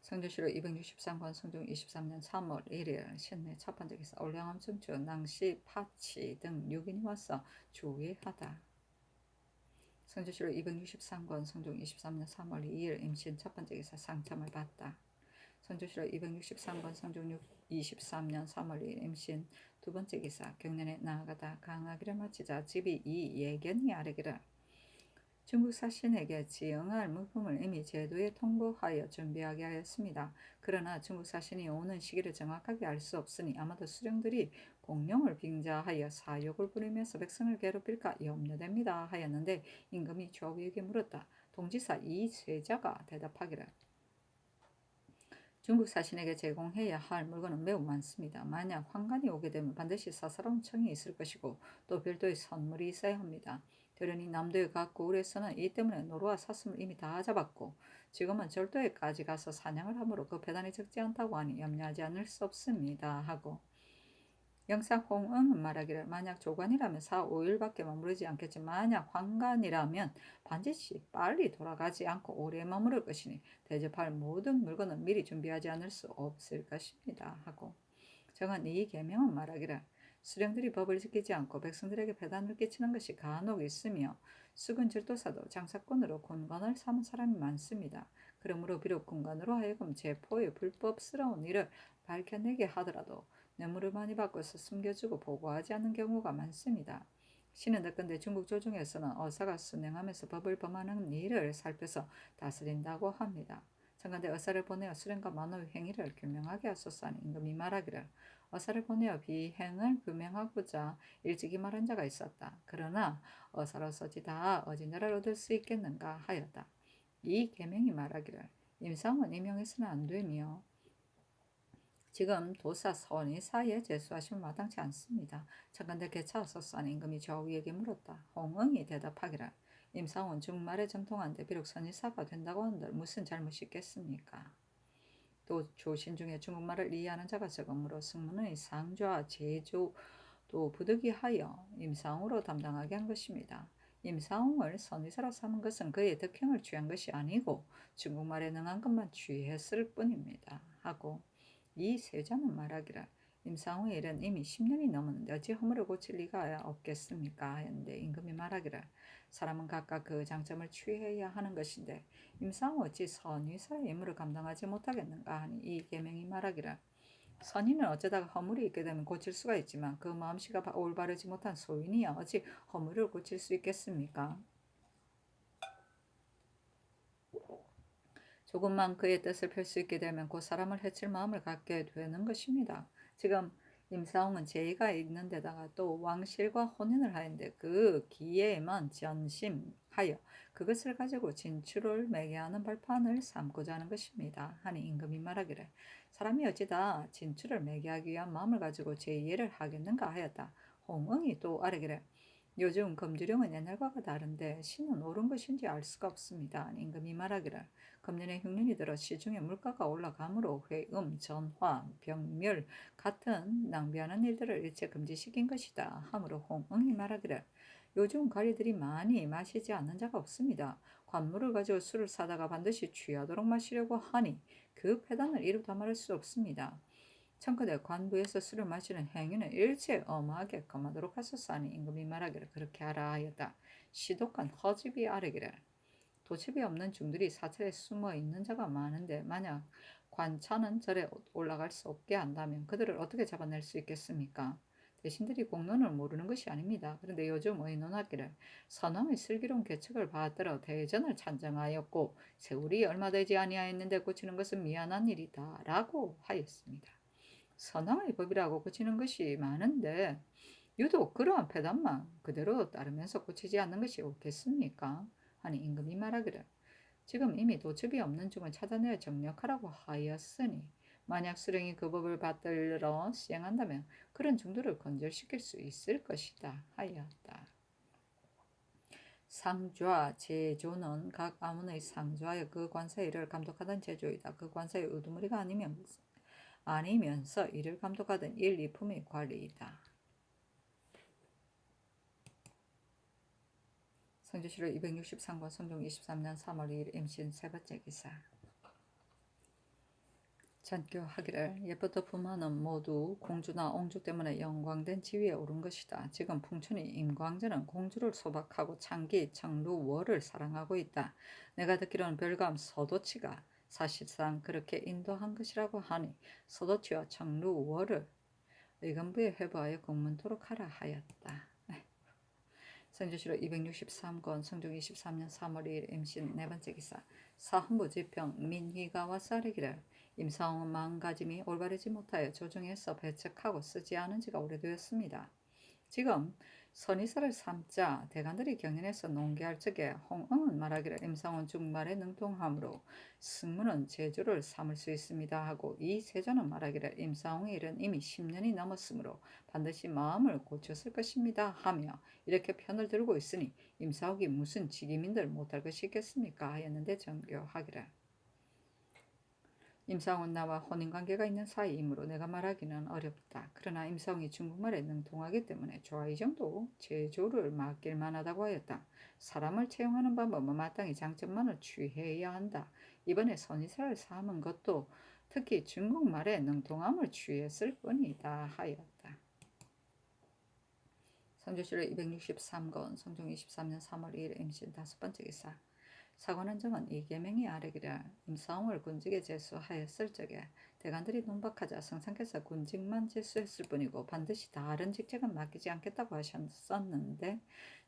성주시로 263권 성중 23년 3월 1일 신내 첫 번째 기사 올량암 청주 낭시 파치 등 6인이 와서 주의하다. 성주시로 263권 성중 23년 3월 2일 임신 첫 번째 기사 상참을 받다. 성주시로 263권 성중 23년 3월 2일 임신 두 번째 기사 경년에 나아가다 강하기를 마치자 집이 이 예견이 아르기를 중국 사신에게 지응할 물품을 이미 제도에 통보하여 준비하게 하였습니다. 그러나 중국 사신이 오는 시기를 정확하게 알 수 없으니 아마도 수령들이 공룡을 빙자하여 사욕을 부리면서 백성을 괴롭힐까 염려됩니다 하였는데 임금이 조위에게 물었다. 동지사 이세자가 대답하기를 중국 사신에게 제공해야 할 물건은 매우 많습니다. 만약 환관이 오게 되면 반드시 사사로운 청이 있을 것이고 또 별도의 선물이 있어야 합니다. 그러니 남도의 각 고을에서는 이 때문에 노루와 사슴을 이미 다 잡았고 지금은 절도에까지 가서 사냥을 하므로 그 배단이 적지 않다고 하니 염려하지 않을 수 없습니다 하고 영상 홍응은 말하기를 만약 조관이라면 4, 5일밖에 머무르지 않겠지만 만약 환관이라면 반드시 빨리 돌아가지 않고 오래 머무를 것이니 대접할 모든 물건은 미리 준비하지 않을 수 없을 것입니다 하고 정한 이 계명은 말하기를 수령들이 법을 지키지 않고 백성들에게 배단을 끼치는 것이 간혹 있으며 수군 절도사도 장사꾼으로 군관을 삼은 사람이 많습니다. 그러므로 비록 군관으로 하여금 제포의 불법스러운 일을 밝혀내게 하더라도 뇌물을 많이 받고서 숨겨주고 보고하지 않는 경우가 많습니다. 신은 듣건대 중국 조정에서는 어사가 순행하면서 법을 범하는 일을 살펴서 다스린다고 합니다. 청간대 어사를 보내어 수령과 만호의 행위를 규명하게 하소서 하니 임금이 말하기를 어사를 보내어 비행을 규명하고자 일찍이 말한 자가 있었다. 그러나 어사로서지 다 어진자를 얻을 수 있겠는가 하였다. 이 계명이 말하기를 임상은 임명해서는 안 되며 지금 도사 선의사에 제수하시면 마땅치 않습니다. 청간대 개차하소서 하는 임금이 조위에게 물었다. 홍응이 대답하기를 임상은 중말에 정통한데 비록 선의사가 된다고 한들 무슨 잘못이 있겠습니까? 또 조신 중에 중국말을 이해하는 자가 적으므로 승문의 상좌, 제조, 또 부득이하여 임상으로 담당하게 한 것입니다. 임상을 선의사로 삼은 것은 그의 덕행을 취한 것이 아니고 중국말에 능한 것만 취했을 뿐입니다. 하고 이 세자는 말하기를 임상우의 일은 이미 10년이 넘었는데 어찌 허물을 고칠 리가 없겠습니까? 했는데 임금이 말하기를 사람은 각각 그 장점을 취해야 하는 것인데 임상우 어찌 선의사의 임무를 감당하지 못하겠는가 하니 이 계명이 말하기를 선인은 어쩌다가 허물이 있게 되면 고칠 수가 있지만 그 마음씨가 올바르지 못한 소인이야 어찌 허물을 고칠 수 있겠습니까? 조금만 그의 뜻을 펼 수 있게 되면 그 사람을 해칠 마음을 갖게 되는 것입니다. 지금 임사홍은 제의가 있는 데다가 또 왕실과 혼인을 하였는데 그 기회에만 전심하여 그것을 가지고 진출을 매게 하는 발판을 삼고자 하는 것입니다. 하니 임금이 말하기를 사람이 어찌다 진출을 매게 하기 위한 마음을 가지고 제의를 하겠는가 하였다. 홍응이 또 아뢰기를 요즘 검주령은 옛날과가 다른데 신은 옳은 것인지 알 수가 없습니다. 임금이 말하기를 금년에 흉년이 들어 시중에 물가가 올라가므로 회음, 전화, 병멸 같은 낭비하는 일들을 일체 금지시킨 것이다. 하므로 홍응이 말하기를 요즘 관리들이 많이 마시지 않는 자가 없습니다. 관물을 가지고 술을 사다가 반드시 취하도록 마시려고 하니 그 패단을 이루다 말할 수 없습니다. 청컨대 관부에서 술을 마시는 행위는 일체 엄하게 금하도록 하소서 하니 임금이 말하기를 그렇게 하라 하였다. 시독한 허집이 아뢰기를 도첩이 없는 중들이 사찰에 숨어 있는 자가 많은데 만약 관차는 절에 올라갈 수 없게 한다면 그들을 어떻게 잡아낼 수 있겠습니까? 대신들이 공론을 모르는 것이 아닙니다. 그런데 요즘 의논하기를 선왕의 슬기로운 계책을 받들어 대전을 찬정하였고 세월이 얼마 되지 아니하였는데 고치는 것은 미안한 일이다 라고 하였습니다. 선왕의 법이라고 고치는 것이 많은데 유독 그러한 패단만 그대로 따르면서 고치지 않는 것이 옳겠습니까? 하니 임금이 말하기를 지금 이미 도첩이 없는 중을 찾아내어 정력하라고 하였으니 만약 수령이 그 법을 받들어 시행한다면 그런 중도를 건절시킬 수 있을 것이다 하였다. 상좌, 제조는 각 아문의 상좌하여 그 관사의 일을 감독하던 제조이다. 그 관사의 우두머리가 아니면서 이를 감독하던 일, 이품의 관리이다. 성주시로 263권 성종 23년 3월 2일 임신 세 번째 기사. 전교하기를 예부터 부모는 모두 공주나 옹주 때문에 영광된 지위에 오른 것이다. 지금 풍춘이 임광전은 공주를 소박하고 창기, 청루월을 사랑하고 있다. 내가 듣기로는 별감 서도치가 사실상 그렇게 인도한 것이라고 하니 서도치와 청루월을 의금부에 회부하여 공문토록 하라 하였다. 성주시로 263권 성종 23년 3월 2일 임신 네 번째 기사. 사헌부 지평 민희가 와싸르기를 임사홍은 마음가짐이 올바르지 못하여 조정해서 배척하고 쓰지 않은 지가 오래되었습니다. 지금 선의사를 삼자 대관들이 경연해서 농계할 적에 홍응은 말하기를 임상은 중말에 능통하므로 승무는 제주를 삼을 수 있습니다 하고 이 세자는 말하기를 임상의 일은 이미 10년이 넘었으므로 반드시 마음을 고쳤을 것입니다 하며 이렇게 편을 들고 있으니 임사옥이 무슨 직임인들 못할 것이 있겠습니까 하였는데 정교하기를 임상훈 나와 혼인관계가 있는 사이이므로 내가 말하기는 어렵다. 그러나 임상이 중국말에 능통하기 때문에 좋아이 정도 제조를 맡길 만하다고 하였다. 사람을 채용하는 방법은 마땅히 장점만을 취해야 한다. 이번에 선의사를 삼은 것도 특히 중국말에 능통함을 취했을 뿐이다 하였다. 성주시로 263권 성종 23년 3월 2일 임신 다섯 번째 기사. 사관원정은 이계명이 아뢰기를 임사홍을 군직에 제수하였을 적에 대관들이 논박하자 성상께서 군직만 제수했을 뿐이고 반드시 다른 직책은 맡기지 않겠다고 하셨었는데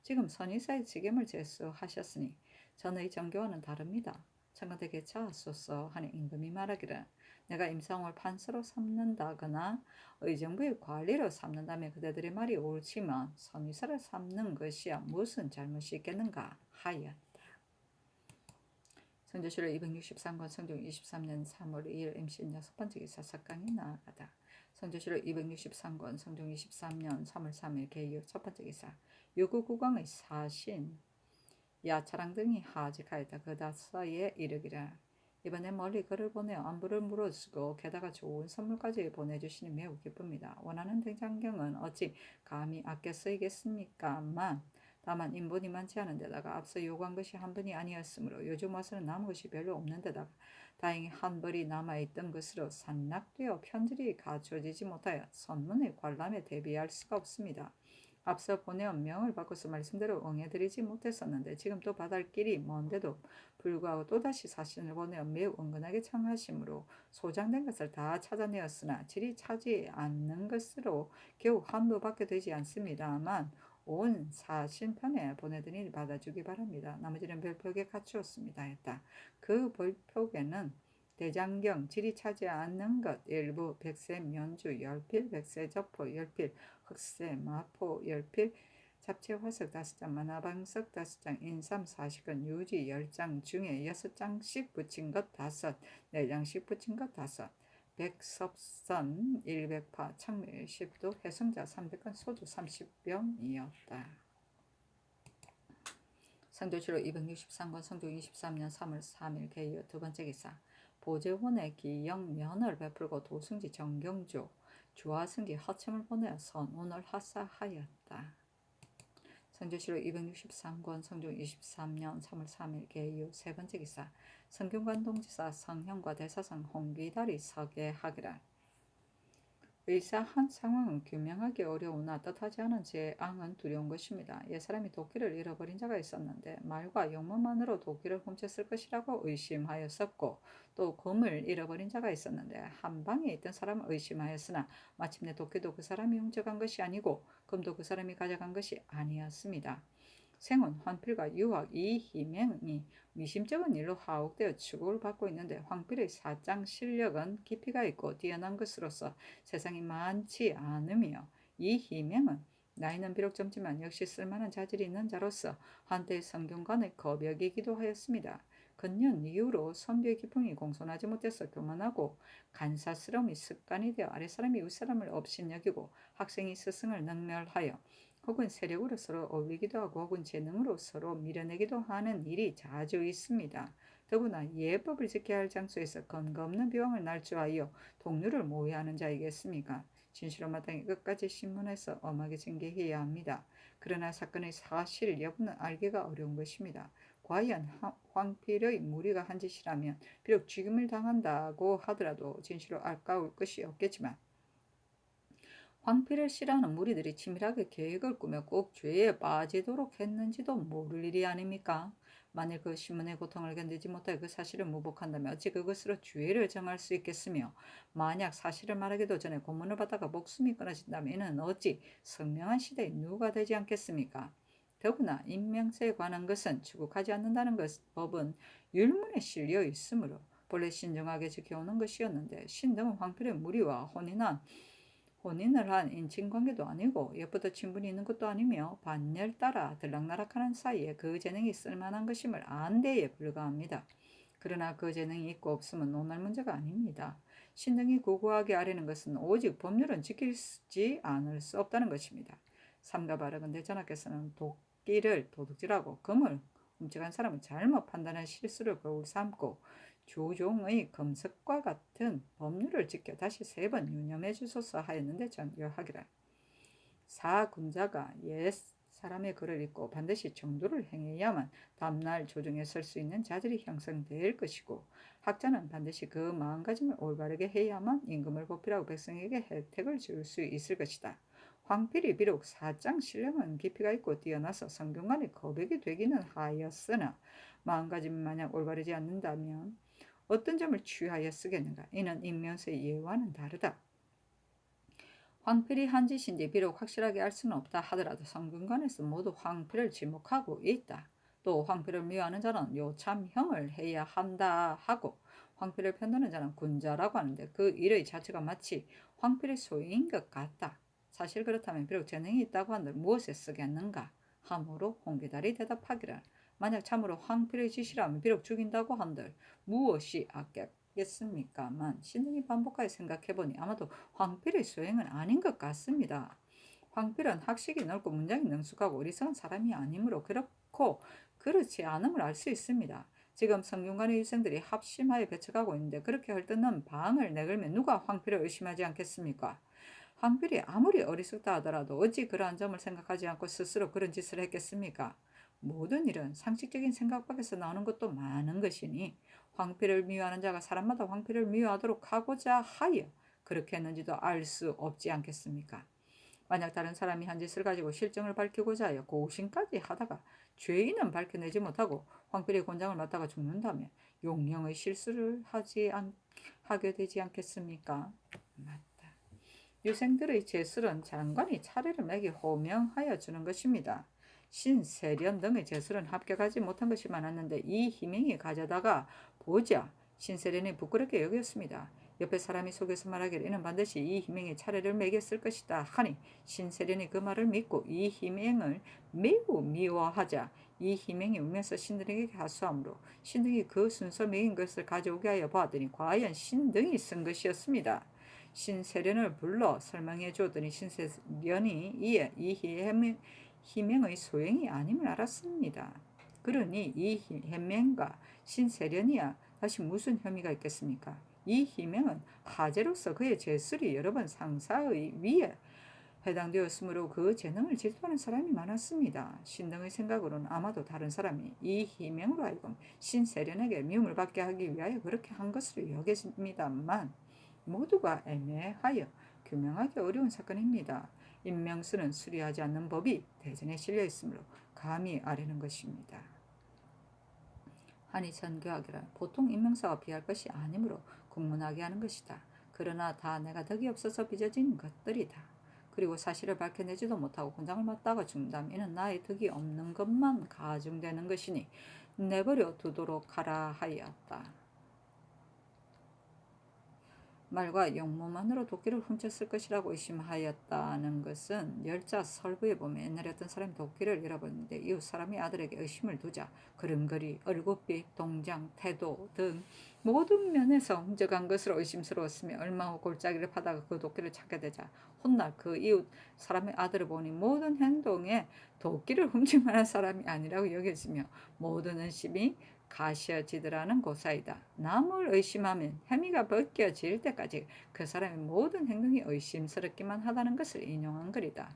지금 선의사의 직임을 제수하셨으니 전의 정교와는 다릅니다. 청와대 개차하소서 하니 임금이 말하기를 내가 임사홍을 판서로 삼는다거나 의정부의 관리로 삼는다면 그대들의 말이 옳지만 선의사를 삼는 것이야 무슨 잘못이 있겠는가 하였다. 성주시로 263권 성종 23년 3월 2일 임신 여섯 번째 기사 사건이 나아가다. 성주시로 263권 성종 23년 3월 3일 개유 첫 번째 기사. 유구국왕의 사신 야차랑 등이 하직하였다. 그 다사이에 이르기라. 이번에 멀리 글을 보내어 안부를 물어주고 게다가 좋은 선물까지 보내주시니 매우 기쁩니다. 원하는 대장경은 어찌 감히 아껴 쓰이겠습니까만 다만 인본이 많지 않은 데다가 앞서 요구한 것이 한 번이 아니었으므로 요즘 와서는 남은 것이 별로 없는 데다가 다행히 한 벌이 남아있던 것으로 산락되어 편들이 갖춰지지 못하여 선문의 관람에 대비할 수가 없습니다. 앞서 보내온 명을 바꿔서 말씀대로 응해드리지 못했었는데 지금 또 받을 길이 먼데도 불구하고 또다시 사신을 보내어 매우 은근하게 청하심으로 소장된 것을 다 찾아내었으나 질이 차지 않는 것으로 겨우 환부밖에 되지 않습니다만 온 사신편에 보내드니 받아주기 바랍니다. 나머지는 별표에 갖추었습니다 했다. 그 별표에는 대장경 질이 차지 않는 것 일부 백세 면주 열필 백세 저포 열필 흑세 마포 열필 잡채 화석 5장 만화방석 5장 인삼 40건 유지 10장 중에 6장씩 붙인 것 5, 4장씩 붙인 것 5, 백섭선 100파 창밀 10도 해성자 300건 소주 30병이었다. 성조시로 263권 성종 23년 3월 3일 개유 두 번째 기사. 보재원의 기영 면을 베풀고 도승지 정경주 주하승지 허첨을 보내어 선운을 하사하였다. 성조시로 263권 성종 23년 3월 3일 개유 세 번째 기사. 성균관동지사 성형과 대사성 홍기달이 서계하기를 의사한 상황은 규명하기 어려우나 뜻하지 않은 재앙은 두려운 것입니다. 옛사람이 도끼를 잃어버린 자가 있었는데 말과 영문만으로 도끼를 훔쳤을 것이라고 의심하였었고 또 금을 잃어버린 자가 있었는데 한방에 있던 사람을 의심하였으나 마침내 도끼도 그 사람이 훔쳐간 것이 아니고 금도 그 사람이 가져간 것이 아니었습니다. 생은 황필과 유학 이희명이 미심쩍은 일로 하옥되어 추구를 받고 있는데 황필의 사장 실력은 깊이가 있고 뛰어난 것으로서 세상이 많지 않으며 이희명은 나이는 비록 젊지만 역시 쓸만한 자질이 있는 자로서 한때 성균관의 거벽이기도 하였습니다. 근년 이후로 선비의 기풍이 공손하지 못해서 교만하고 간사스러움이 습관이 되어 아랫사람이 윗사람을 업신여기고 학생이 스승을 능멸하여 혹은 세력으로 서로 어울리기도 하고 혹은 재능으로 서로 밀어내기도 하는 일이 자주 있습니다. 더구나 예법을 지켜야 할 장소에서 근거 없는 비방을 날조하여 동료를 모해하는 자이겠습니까? 진실로 마땅히 끝까지 신문에서 엄하게 징계해야 합니다. 그러나 사건의 사실 여부는 알기가 어려운 것입니다. 과연 황필의 무리가 한 짓이라면 비록 죽임을 당한다고 하더라도 진실로 아까울 것이 없겠지만 황폐를 싫어하는 무리들이 치밀하게 계획을 꾸며 꼭 죄에 빠지도록 했는지도 모를 일이 아닙니까? 만일 그 신문의 고통을 견디지 못해 그 사실을 무복한다면 어찌 그것으로 죄를 정할 수 있겠으며, 만약 사실을 말하기도 전에 고문을 받다가 목숨이 끊어진다면 이는 어찌 선명한 시대의 누가 되지 않겠습니까? 더구나 인명세에 관한 것은 추국하지 않는다는 법은 율문에 실려 있으므로 본래 신중하게 지켜오는 것이었는데, 신등은 황필의 무리와 혼인을 한 인친관계도 아니고 엿부터 친분이 있는 것도 아니며 반열 따라 들락날락하는 사이에 그 재능이 쓸만한 것임을 안 데에 불과합니다. 그러나 그 재능이 있고 없음은 논할 문제가 아닙니다. 신등이 고고하게 아뢰는 것은 오직 법률은 지키지 않을 수 없다는 것입니다. 삼가 바르건대 전하께서는 도끼를 도둑질하고 금을 훔쳐간 사람은 잘못 판단한 실수를 거울 삼고 조종의 검색과 같은 법률을 지켜 다시 3번 유념해 주소서 하였는데 정교하기를. 사군자가 옛 사람의 글을 읽고 반드시 정도를 행해야만 다음날 조정에 설 수 있는 자질이 형성될 것이고, 학자는 반드시 그 마음가짐을 올바르게 해야만 임금을 보필하고 백성에게 혜택을 줄 수 있을 것이다. 황필이 비록 사장 신령은 깊이가 있고 뛰어나서 성균관의 거백이 되기는 하였으나 마음가짐이 만약 올바르지 않는다면 어떤 점을 취하여 쓰겠는가? 이는 인명세의 예와는 다르다. 황필이 한 짓인지 비록 확실하게 알 수는 없다 하더라도 성균관에서 모두 황필을 지목하고 있다. 또 황필을 미워하는 자는 요참형을 해야 한다 하고, 황필을 편드는 자는 군자라고 하는데 그 일의 자체가 마치 황필의 소유인 것 같다. 사실 그렇다면 비록 재능이 있다고 한들 무엇에 쓰겠는가 하므로 홍기달이 대답하기를, 만약 참으로 황필의 짓이라면 비록 죽인다고 한들 무엇이 아꼈겠습니까만, 신등이 반복하여 생각해보니 아마도 황필의 소행은 아닌 것 같습니다. 황필은 학식이 넓고 문장이 능숙하고 어리석은 사람이 아니므로 그렇고 그렇지 않음을 알 수 있습니다. 지금 성균관의 일생들이 합심하여 배척하고 있는데 그렇게 헐뜯는 방을 내걸면 누가 황필을 의심하지 않겠습니까? 황필이 아무리 어리석다 하더라도 어찌 그러한 점을 생각하지 않고 스스로 그런 짓을 했겠습니까? 모든 일은 상식적인 생각 밖에서 나오는 것도 많은 것이니 황필을 미워하는 자가 사람마다 황필을 미워하도록 하고자 하여 그렇게 했는지도 알 수 없지 않겠습니까? 만약 다른 사람이 한 짓을 가지고 실정을 밝히고자 하여 고심까지 하다가 죄인은 밝혀내지 못하고 황필의 권장을 맡다가 죽는다면 용령의 실수를 하게 되지 않겠습니까? 맞다. 유생들의 제술은 장관이 차례를 매기 호명하여 주는 것입니다. 신세련 등의 제술은 합격하지 못한 것이 많았는데 이 희명이 가져다가 보자 신세련이 부끄럽게 여겼습니다. 옆에 사람이 속에서 말하기를 이는 반드시 이 희명의 차례를 매겼을 것이다 하니, 신세련이 그 말을 믿고 이 희명을 매우 미워하자 이 희명이 울면서 신등에게 하소하므로 신등이 그 순서 매긴 것을 가져오게 하여 보았더니 과연 신등이 쓴 것이었습니다. 신세련을 불러 설명해 주었더니 신세련이 이에 이 희명의 소행이 아님을 알았습니다. 그러니 이 희명과 신세련이야 다시 무슨 혐의가 있겠습니까? 이 희명은 하제로서 그의 제술이 여러 번 상사의 위에 해당되었으므로 그 재능을 질투하는 사람이 많았습니다. 신등의 생각으로는 아마도 다른 사람이 이 희명으로 하여금 신세련에게 미움을 받게 하기 위하여 그렇게 한 것으로 여겨집니다만 모두가 애매하여 규명하기 어려운 사건입니다. 인명수는 수리하지 않는 법이 대전에 실려 있으므로 감히 아뢰는 것입니다. 한이 전교하기를 보통 인명사와 비할 것이 아니므로 국문하게 하는 것이다. 그러나 다 내가 덕이 없어서 빚어진 것들이다. 그리고 사실을 밝혀내지도 못하고 권장을 맡다가 죽는다면 이는 나의 덕이 없는 것만 가중되는 것이니 내버려 두도록 하라 하였다. 말과 용모만으로 도끼를 훔쳤을 것이라고 의심하였다는 것은 열자 설부에 보면 옛날에 어떤 사람이 도끼를 잃어버렸는데 이웃 사람이 아들에게 의심을 두자 걸음걸이, 얼굴빛, 동장, 태도 등 모든 면에서 훔쳐간 것으로 의심스러웠으며 얼마 후 골짜기를 파다가 그 도끼를 찾게 되자 훗날 그 이웃 사람의 아들을 보니 모든 행동에 도끼를 훔칠 만한 사람이 아니라고 여겨지며 모든 의심이 가시어지더라는 고사이다. 남을 의심하면 혐의가 벗겨질 때까지 그 사람의 모든 행동이 의심스럽기만 하다는 것을 인용한 글이다.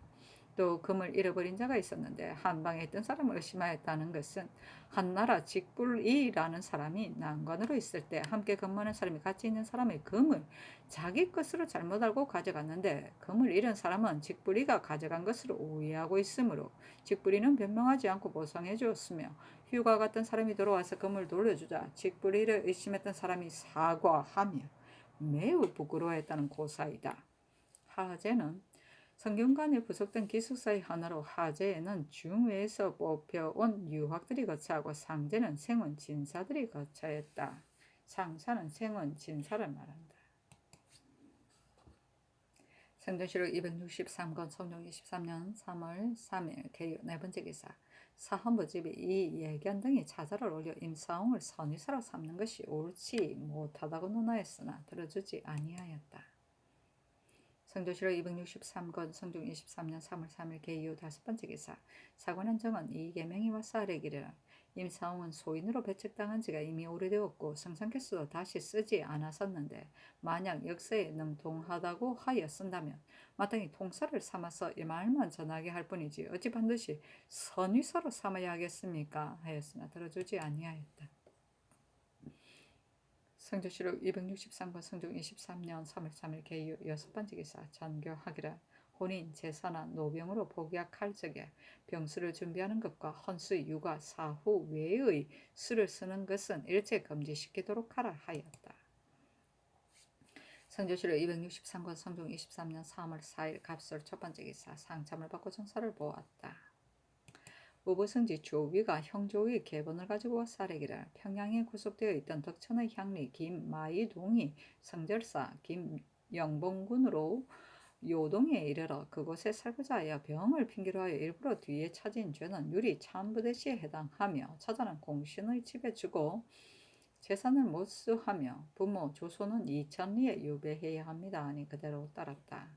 또 금을 잃어버린 자가 있었는데 한방에 있던 사람을 의심하였다는 것은 한나라 직불이라는 사람이 난관으로 있을 때 함께 근무하는 사람이 같이 있는 사람의 금을 자기 것으로 잘못 알고 가져갔는데 금을 잃은 사람은 직불이가 가져간 것으로 오해하고 있으므로 직불이는 변명하지 않고 보상해 주었으며 휴가 갔던 사람이 돌아와서 금을 돌려주자 직불이를 의심했던 사람이 사과하며 매우 부끄러워했다는 고사이다. 하재는 성균관에 부속된 기숙사의 하나로 하재에는 중외에서 뽑혀온 유학들이 거처하고 상제는 생원 진사들이 거처했다. 상사는 생원 진사를 말한다. 성전시록 263권 성종 23년 3월 3일 개유 네 번째 기사 사헌부집이 이 예견 등이 차자를 올려 임사홍을 선의사로 삼는 것이 옳지 못하다고 논하였으나 들어주지 아니하였다. 성조실록 263권 성종 23년 3월 3일 개이후 다섯 번째 기사 사관원 정은 이 계명이 와서 아뢰기를 임사홍은 소인으로 배척당한 지가 이미 오래되었고 성상캐스도 다시 쓰지 않았었는데 만약 역사에 능통하다고 하여 쓴다면 마땅히 통사를 삼아서 이 말만 전하게 할 뿐이지 어찌 반드시 선위서로 삼아야 하겠습니까 하였으나 들어주지 아니하였다. 성조실록 263권 성종 23년 3월 3일 개유 여섯 번째 기사 전교하기를 혼인, 제사나 노병으로 복약할 적에 병수를 준비하는 것과 헌수, 육아, 사후 외의 수를 쓰는 것은 일체 금지시키도록 하라 하였다. 성조실록 263권 성종 23년 3월 4일 갑술 첫 번째 기사 상참을 받고 정사를 보았다. 우부성지 조위가 형조의 계본을 가지고 와서 아뢰기를 평양에 구속되어 있던 덕천의 향리 김마이동이 성절사 김영봉군으로 요동에 이르러 그곳에 살고자 하여 병을 핑계로 하여 일부러 뒤에 찾은 죄는 유리 참부대시에 해당하며 처자는 공신의 집에 주고 재산을 못수하며 부모 조소는 2천리에 유배해야 합니다 하니 그대로 따랐다.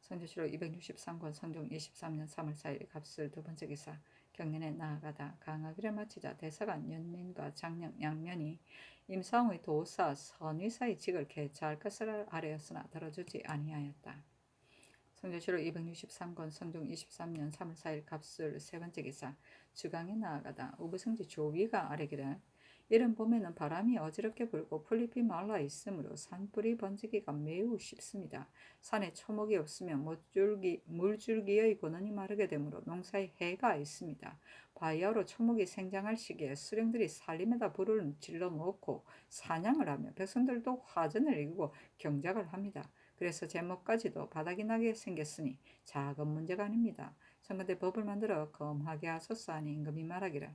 성조실록 263권 성종 23년 3월 4일 갑술 두 번째 기사 경년에 나아가다 강하기를 마치자 대사관 연민과 장령 양면이 임사홍의 도사 선위사의 직을 개최할 것을 아뢰었으나 들어주지 아니하였다. 성조실록 263권 성종 23년 3월 4일 갑술 세 번째 기사 주강에 나아가다 우부성지 조위가 아뢰기를 이른 봄에는 바람이 어지럽게 불고 풀잎이 말라 있으므로 산불이 번지기가 매우 쉽습니다. 산에 초목이 없으면 물줄기의 근원이 마르게 되므로 농사에 해가 있습니다. 바야흐로 초목이 생장할 시기에 수령들이 산림에다 불을 질러 놓고 사냥을 하며 백성들도 화전을 이기고 경작을 합니다. 그래서 제목까지도 바닥이 나게 생겼으니 작은 문제가 아닙니다. 청근대 법을 만들어 검하게 하소서 하니 임금이 말하기를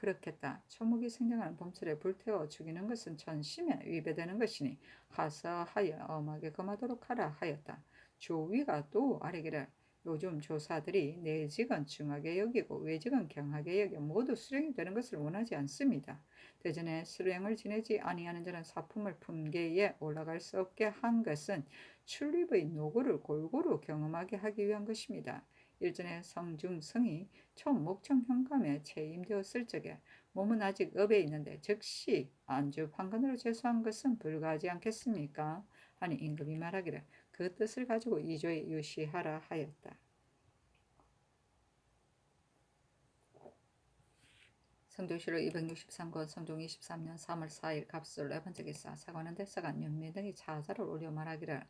그렇겠다. 초목이 생장하는 봄철에 불태워 죽이는 것은 전심에 위배되는 것이니 하서하여 엄하게 검하도록 하라 하였다. 조위가 또 아뢰기를 요즘 조사들이 내직은 중하게 여기고 외직은 경하게 여겨 모두 수령이 되는 것을 원하지 않습니다. 대전에 수령을 지내지 아니하는 자는 사품을 품계에 올라갈 수 없게 한 것은 출입의 노고를 골고루 경험하게 하기 위한 것입니다. 일전에 성중성이 초목청 현감에 채임되었을 적에 몸은 아직 업에 있는데 즉시 안주 판관으로 제수한 것은 불가하지 않겠습니까? 하니 임금이 말하기를 그 뜻을 가지고 이조에 유시하라 하였다. 성조실록 263권 성종 23년 3월 4일 갑술 네 번째 기사 사관원 대사관 연미 등이 차자를 올려 말하기를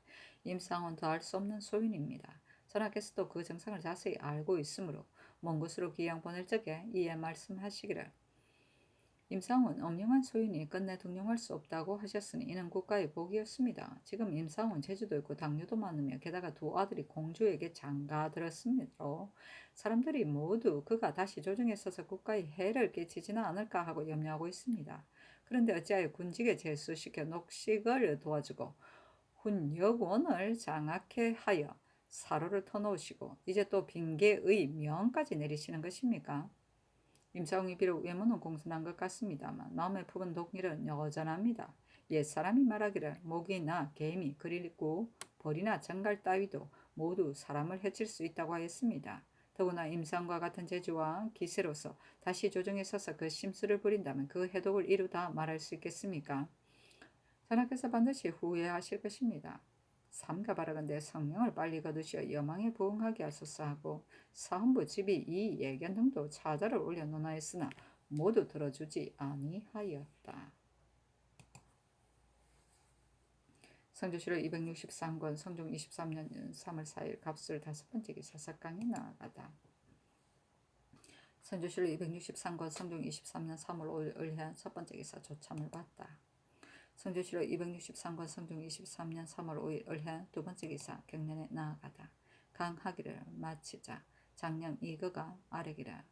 임상은 더할 수 없는 소인입니다. 전하께서도 그 정상을 자세히 알고 있으므로 먼 곳으로 기양 보낼 적에 이에 말씀하시기를 임상훈 엄영한 소인이 끝내 등용할 수 없다고 하셨으니 이는 국가의 복이었습니다. 지금 임상훈 제주도 있고 당뇨도 많으며 게다가 두 아들이 공주에게 장가들었으므로 사람들이 모두 그가 다시 조정에 서서 국가에 해를 끼치지는 않을까 하고 염려하고 있습니다. 그런데 어찌하여 군직에 제수시켜 녹식을 도와주고 훈역원을 장악해 하여 사로를 터놓으시고 이제 또 빙계의 명까지 내리시는 것입니까? 임사홍이 비록 외모는 공손한 것 같습니다만 마음의 품은 동일은 여전합니다. 옛사람이 말하기를 모기나 개미 그리고 벌이나 정갈 따위도 모두 사람을 해칠 수 있다고 하였습니다. 더구나 임상과 같은 재주와 기세로서 다시 조정에 서서 그 심술을 부린다면 그 해독을 이루다 말할 수 있겠습니까? 전하께서 반드시 후회하실 것입니다. 삼가 바라건대 성령을 빨리 거두시어 여망에 부응하게 하소서 하고 사헌부 집이 이 예견 등도 차자를 올려 논하였으나 모두 들어주지 아니하였다. 성조실록 263권 성종 23년 3월 4일 갑술 5번째 기사 석강이 나아가다. 성조실록 263권 성종 23년 3월 5일 을해한 첫 번째 기사 조참을 받다. 성조실록 263권 성종 23년 3월 5일 을해한 두 번째 기사 경련에 나아가다. 강하기를 마치자 장령 이거가 아래기라.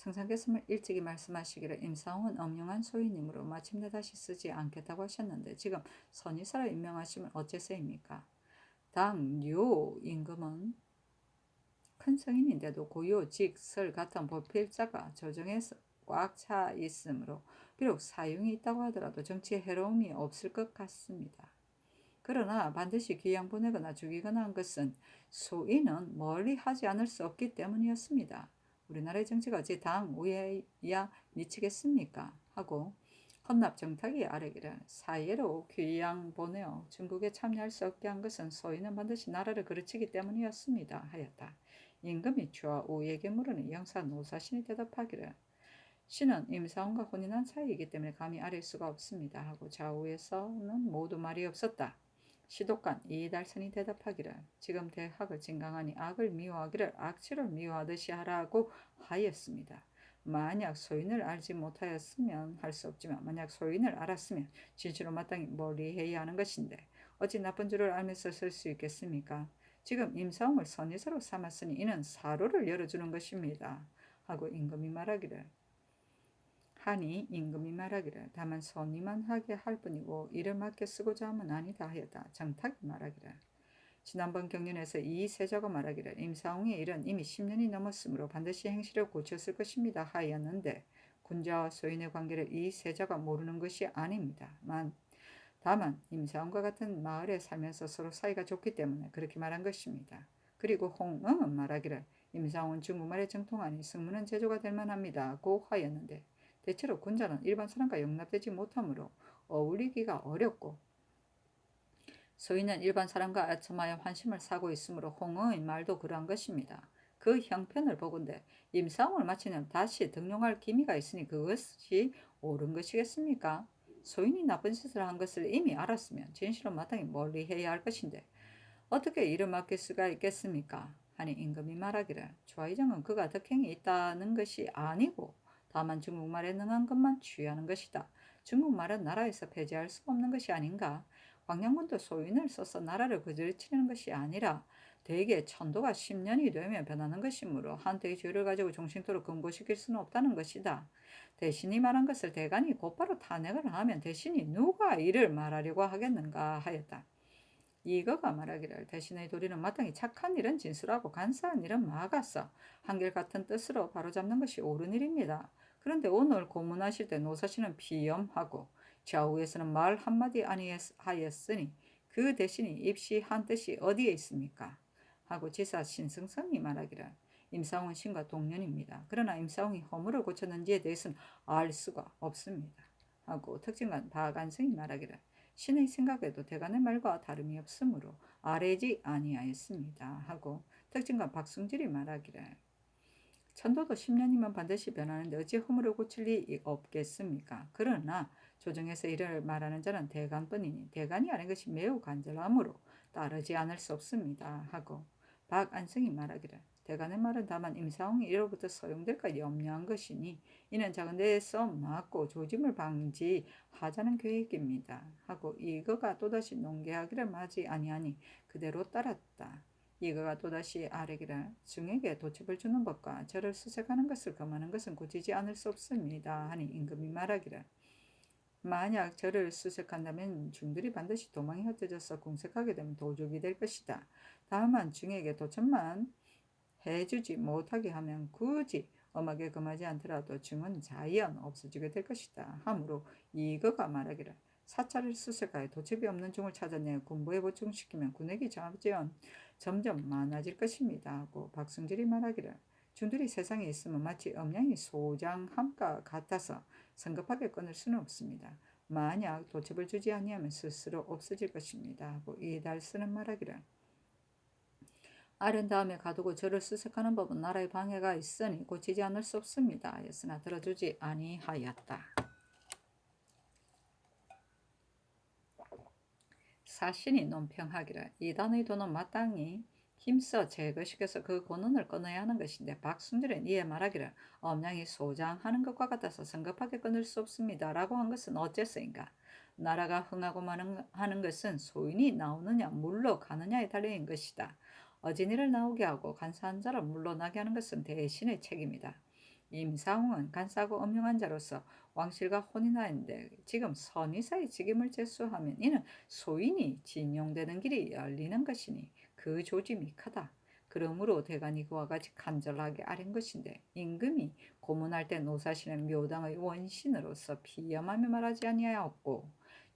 성상께서 일찍이 말씀하시기를 임사홍은 엄용한 소인이므로 마침내 다시 쓰지 않겠다고 하셨는데 지금 선의사로 임명하시면 어째서입니까? 당요 임금은 큰 성인인데도 고요 직설 같은 보필자가 조정에서 꽉 차 있으므로 비록 사용이 있다고 하더라도 정치에 해로움이 없을 것 같습니다. 그러나 반드시 귀양 보내거나 죽이거나 한 것은 소인은 멀리 하지 않을 수 없기 때문이었습니다. 우리나라의 정치가 어찌 당 우에야 미치겠습니까? 하고 헌납 정탁이 아뢰기를 사예로 귀양 보내어 중국에 참여할 수 없게 한 것은 소인은 반드시 나라를 그르치기 때문이었습니다. 하였다. 임금이 좌우에게 물으니 영사 노사신이 대답하기를 신은 임사원과 혼인한 사이이기 때문에 감히 아뢰 수가 없습니다. 하고 좌우에서는 모두 말이 없었다. 시독관 이달선이 대답하기를 지금 대학을 진강하니 악을 미워하기를 악취를 미워하듯이 하라고 하였습니다. 만약 소인을 알지 못하였으면 할 수 없지만 만약 소인을 알았으면 진실로 마땅히 멀리해야 하는 것인데 어찌 나쁜 줄을 알면서 쓸 수 있겠습니까? 지금 임사홍을 선의사로 삼았으니 이는 사로를 열어주는 것입니다. 하고 임금이 말하기를 다만 선의만 하게 할 뿐이고 이를 맡겨 쓰고자 함은 아니다 하였다. 정탁이 말하기를 지난번 경륜에서 이 세자가 말하기를 임사홍의 일은 이미 10년이 넘었으므로 반드시 행실을 고쳤을 것입니다 하였는데 군자와 소인의 관계를 이 세자가 모르는 것이 아닙니다. 다만 임사홍과 같은 마을에 살면서 서로 사이가 좋기 때문에 그렇게 말한 것입니다. 그리고 홍응은 말하기를 임사홍은 중국말에 정통하니 승무는 제조가 될 만합니다 고 하였는데 대체로 군자는 일반 사람과 용납되지 못하므로 어울리기가 어렵고 소인은 일반 사람과 아첨하여 환심을 사고 있으므로 홍어의 말도 그러한 것입니다. 그 형편을 보건대 임사홍을 마치면 다시 등용할 기미가 있으니 그것이 옳은 것이겠습니까? 소인이 나쁜 짓을 한 것을 이미 알았으면 진실은 마땅히 멀리해야 할 것인데 어떻게 이를 맡길 수가 있겠습니까? 하니 임금이 말하기를 좌의정은 그가 덕행이 있다는 것이 아니고 다만 중국말에 능한 것만 취하는 것이다. 중국말은 나라에서 폐지할 수 없는 것이 아닌가? 광양군도 소인을 써서 나라를 그들치는 것이 아니라 대개 천도가 10년이 되면 변하는 것이므로 한때의 죄를 가지고 종신토록 금고시킬 수는 없다는 것이다. 대신이 말한 것을 대간이 곧바로 탄핵을 하면 대신이 누가 이를 말하려고 하겠는가 하였다. 이거가 말하기를 대신의 도리는 마땅히 착한 일은 진술하고 간사한 일은 막아서 한결같은 뜻으로 바로잡는 것이 옳은 일입니다. 그런데 오늘 고문하실 때 노사시는 비염하고 좌우에서는 말 한마디 아니하였으니 그 대신이 입시한 뜻이 어디에 있습니까? 하고 지사 신승성이 말하기를 임사홍은 신과 동년입니다. 그러나 임사홍이 허물을 고쳤는지에 대해서는 알 수가 없습니다. 하고 특징관 박안승이 말하기를 신의 생각에도 대간의 말과 다름이 없으므로 아뢰지 아니하였습니다. 하고 특징관 박승질이 말하기를 천도도 10년이면 반드시 변하는데 어찌 허물을 고칠 리 없겠습니까? 그러나 조정에서 이를 말하는 자는 대간뿐이니 대간이 아닌 것이 매우 간절하므로 따르지 않을 수 없습니다. 하고 박안승이 말하기를 대간의 말은 다만 임사홍이 이로부터 소용될까 염려한 것이니 이는 작은 데에서 막고 조짐을 방지하자는 계획입니다. 하고 이거가 또다시 농계하기를 마지 아니하니 그대로 따랐다. 이거가 또다시 아뢰기를 중에게 도첩을 주는 것과 저를 수색하는 것을 금하는 것은 고치지 않을 수 없습니다. 하니 임금이 말하기를 만약 저를 수색한다면 중들이 반드시 도망이 흩어져서 궁색하게 되면 도적이 될 것이다. 다만 중에게 도첩만 해주지 못하게 하면 굳이 엄하게 금하지 않더라도 중은 자연 없어지게 될 것이다. 하므로 이거가 말하기를 사찰을 수색하여 도첩이 없는 중을 찾아내 군부에 보충시키면 군액이 점점 많아질 것입니다. 하고 박승질이 말하기를 중들이 세상에 있으면 마치 음양이 소장함과 같아서 성급하게 끊을 수는 없습니다. 만약 도첩을 주지 아니하면 스스로 없어질 것입니다. 하고 이달쓰는 말하기를 아랜다음에 가두고 저를 수색하는 법은 나라의 방해가 있으니 고치지 않을 수 없습니다. 하였으나 들어주지 아니하였다. 사신이 논평하기를 이단의 돈은 마땅히 힘써 제거시켜서 그 권한을 끊어야 하는 것인데 박순들은 이에 말하기를 엄양이 소장하는 것과 같아서 성급하게 끊을 수 없습니다. 라고 한 것은 어째서인가? 나라가 흥하고만 하는 것은 소인이 나오느냐 물러가느냐에 달려있는 것이다. 어진이를 나오게 하고 간사한 자를 물러나게 하는 것은 대신의 책임이다. 임사홍은 간사하고 엄명한 자로서 왕실과 혼인하였는데 지금 선의사의 직임을 제수하면 이는 소인이 진용되는 길이 열리는 것이니 그 조짐이 크다. 그러므로 대간이 그와 같이 간절하게 아린 것인데 임금이 고문할 때 노사신은 묘당의 원신으로서 피염하며 말하지 아니하였고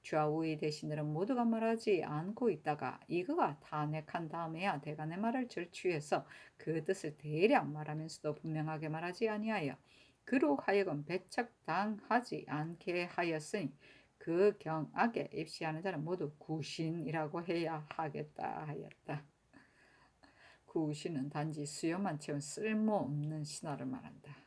좌우의 대신들은 모두가 말하지 않고 있다가 이그가 탄핵한 다음에야 대간의 말을 절취해서 그 뜻을 대략 말하면서도 분명하게 말하지 아니하여 그로 하여금 배척당하지 않게 하였으니 그 경악에 입시하는 자는 모두 구신이라고 해야 하겠다 하였다. 구신은 단지 수요만 채운 쓸모없는 신화를 말한다.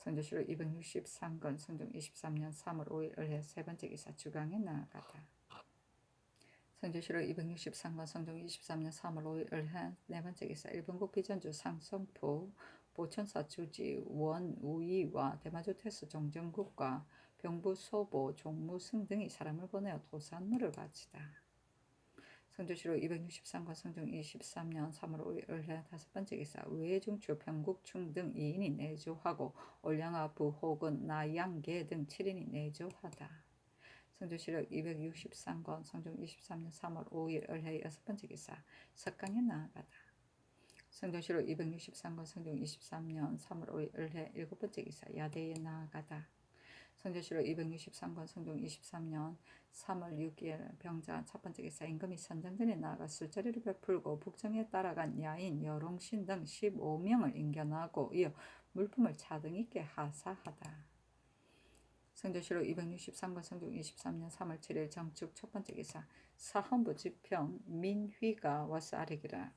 성조실록 263권 성종 23년 3월 5일 을해 세 번째 기사 주강에 나아가다. 성조실록 263권 성종 23년 3월 5일 을해 네 번째 기사 일본국 비전주 상성포 보천사 주지 원우이와 대마주 태수 정정국과 병부 소보 종무승 등이 사람을 보내어 도산물을 바치다. 성조실록 263권 성종 23년 3월 5일 을해 다섯 번째 기사 외중추 평국충 등 2인이 내조하고 올량아 부혹은 나양계 등 7인이 내조하다. 성조실록 263권 성종 23년 3월 5일 을해 여섯 번째 기사 석강에 나아가다. 성조실록 263권 성종 23년 3월 5일 을해 일곱 번째 기사 야대에 나아가다. 성조실록 263권 성종 23년 3월 6일 병자 첫 번째 기사 임금이 선장전에 나아가 술자리를 베풀고 북정에 따라간 야인 여롱신 등 15명을 인견하고 이어 물품을 차등 있게 하사하다. 성조실록 263권 성종 23년 3월 7일 정축 첫 번째 기사 사헌부 지평 민휘가 와서 아뢰기라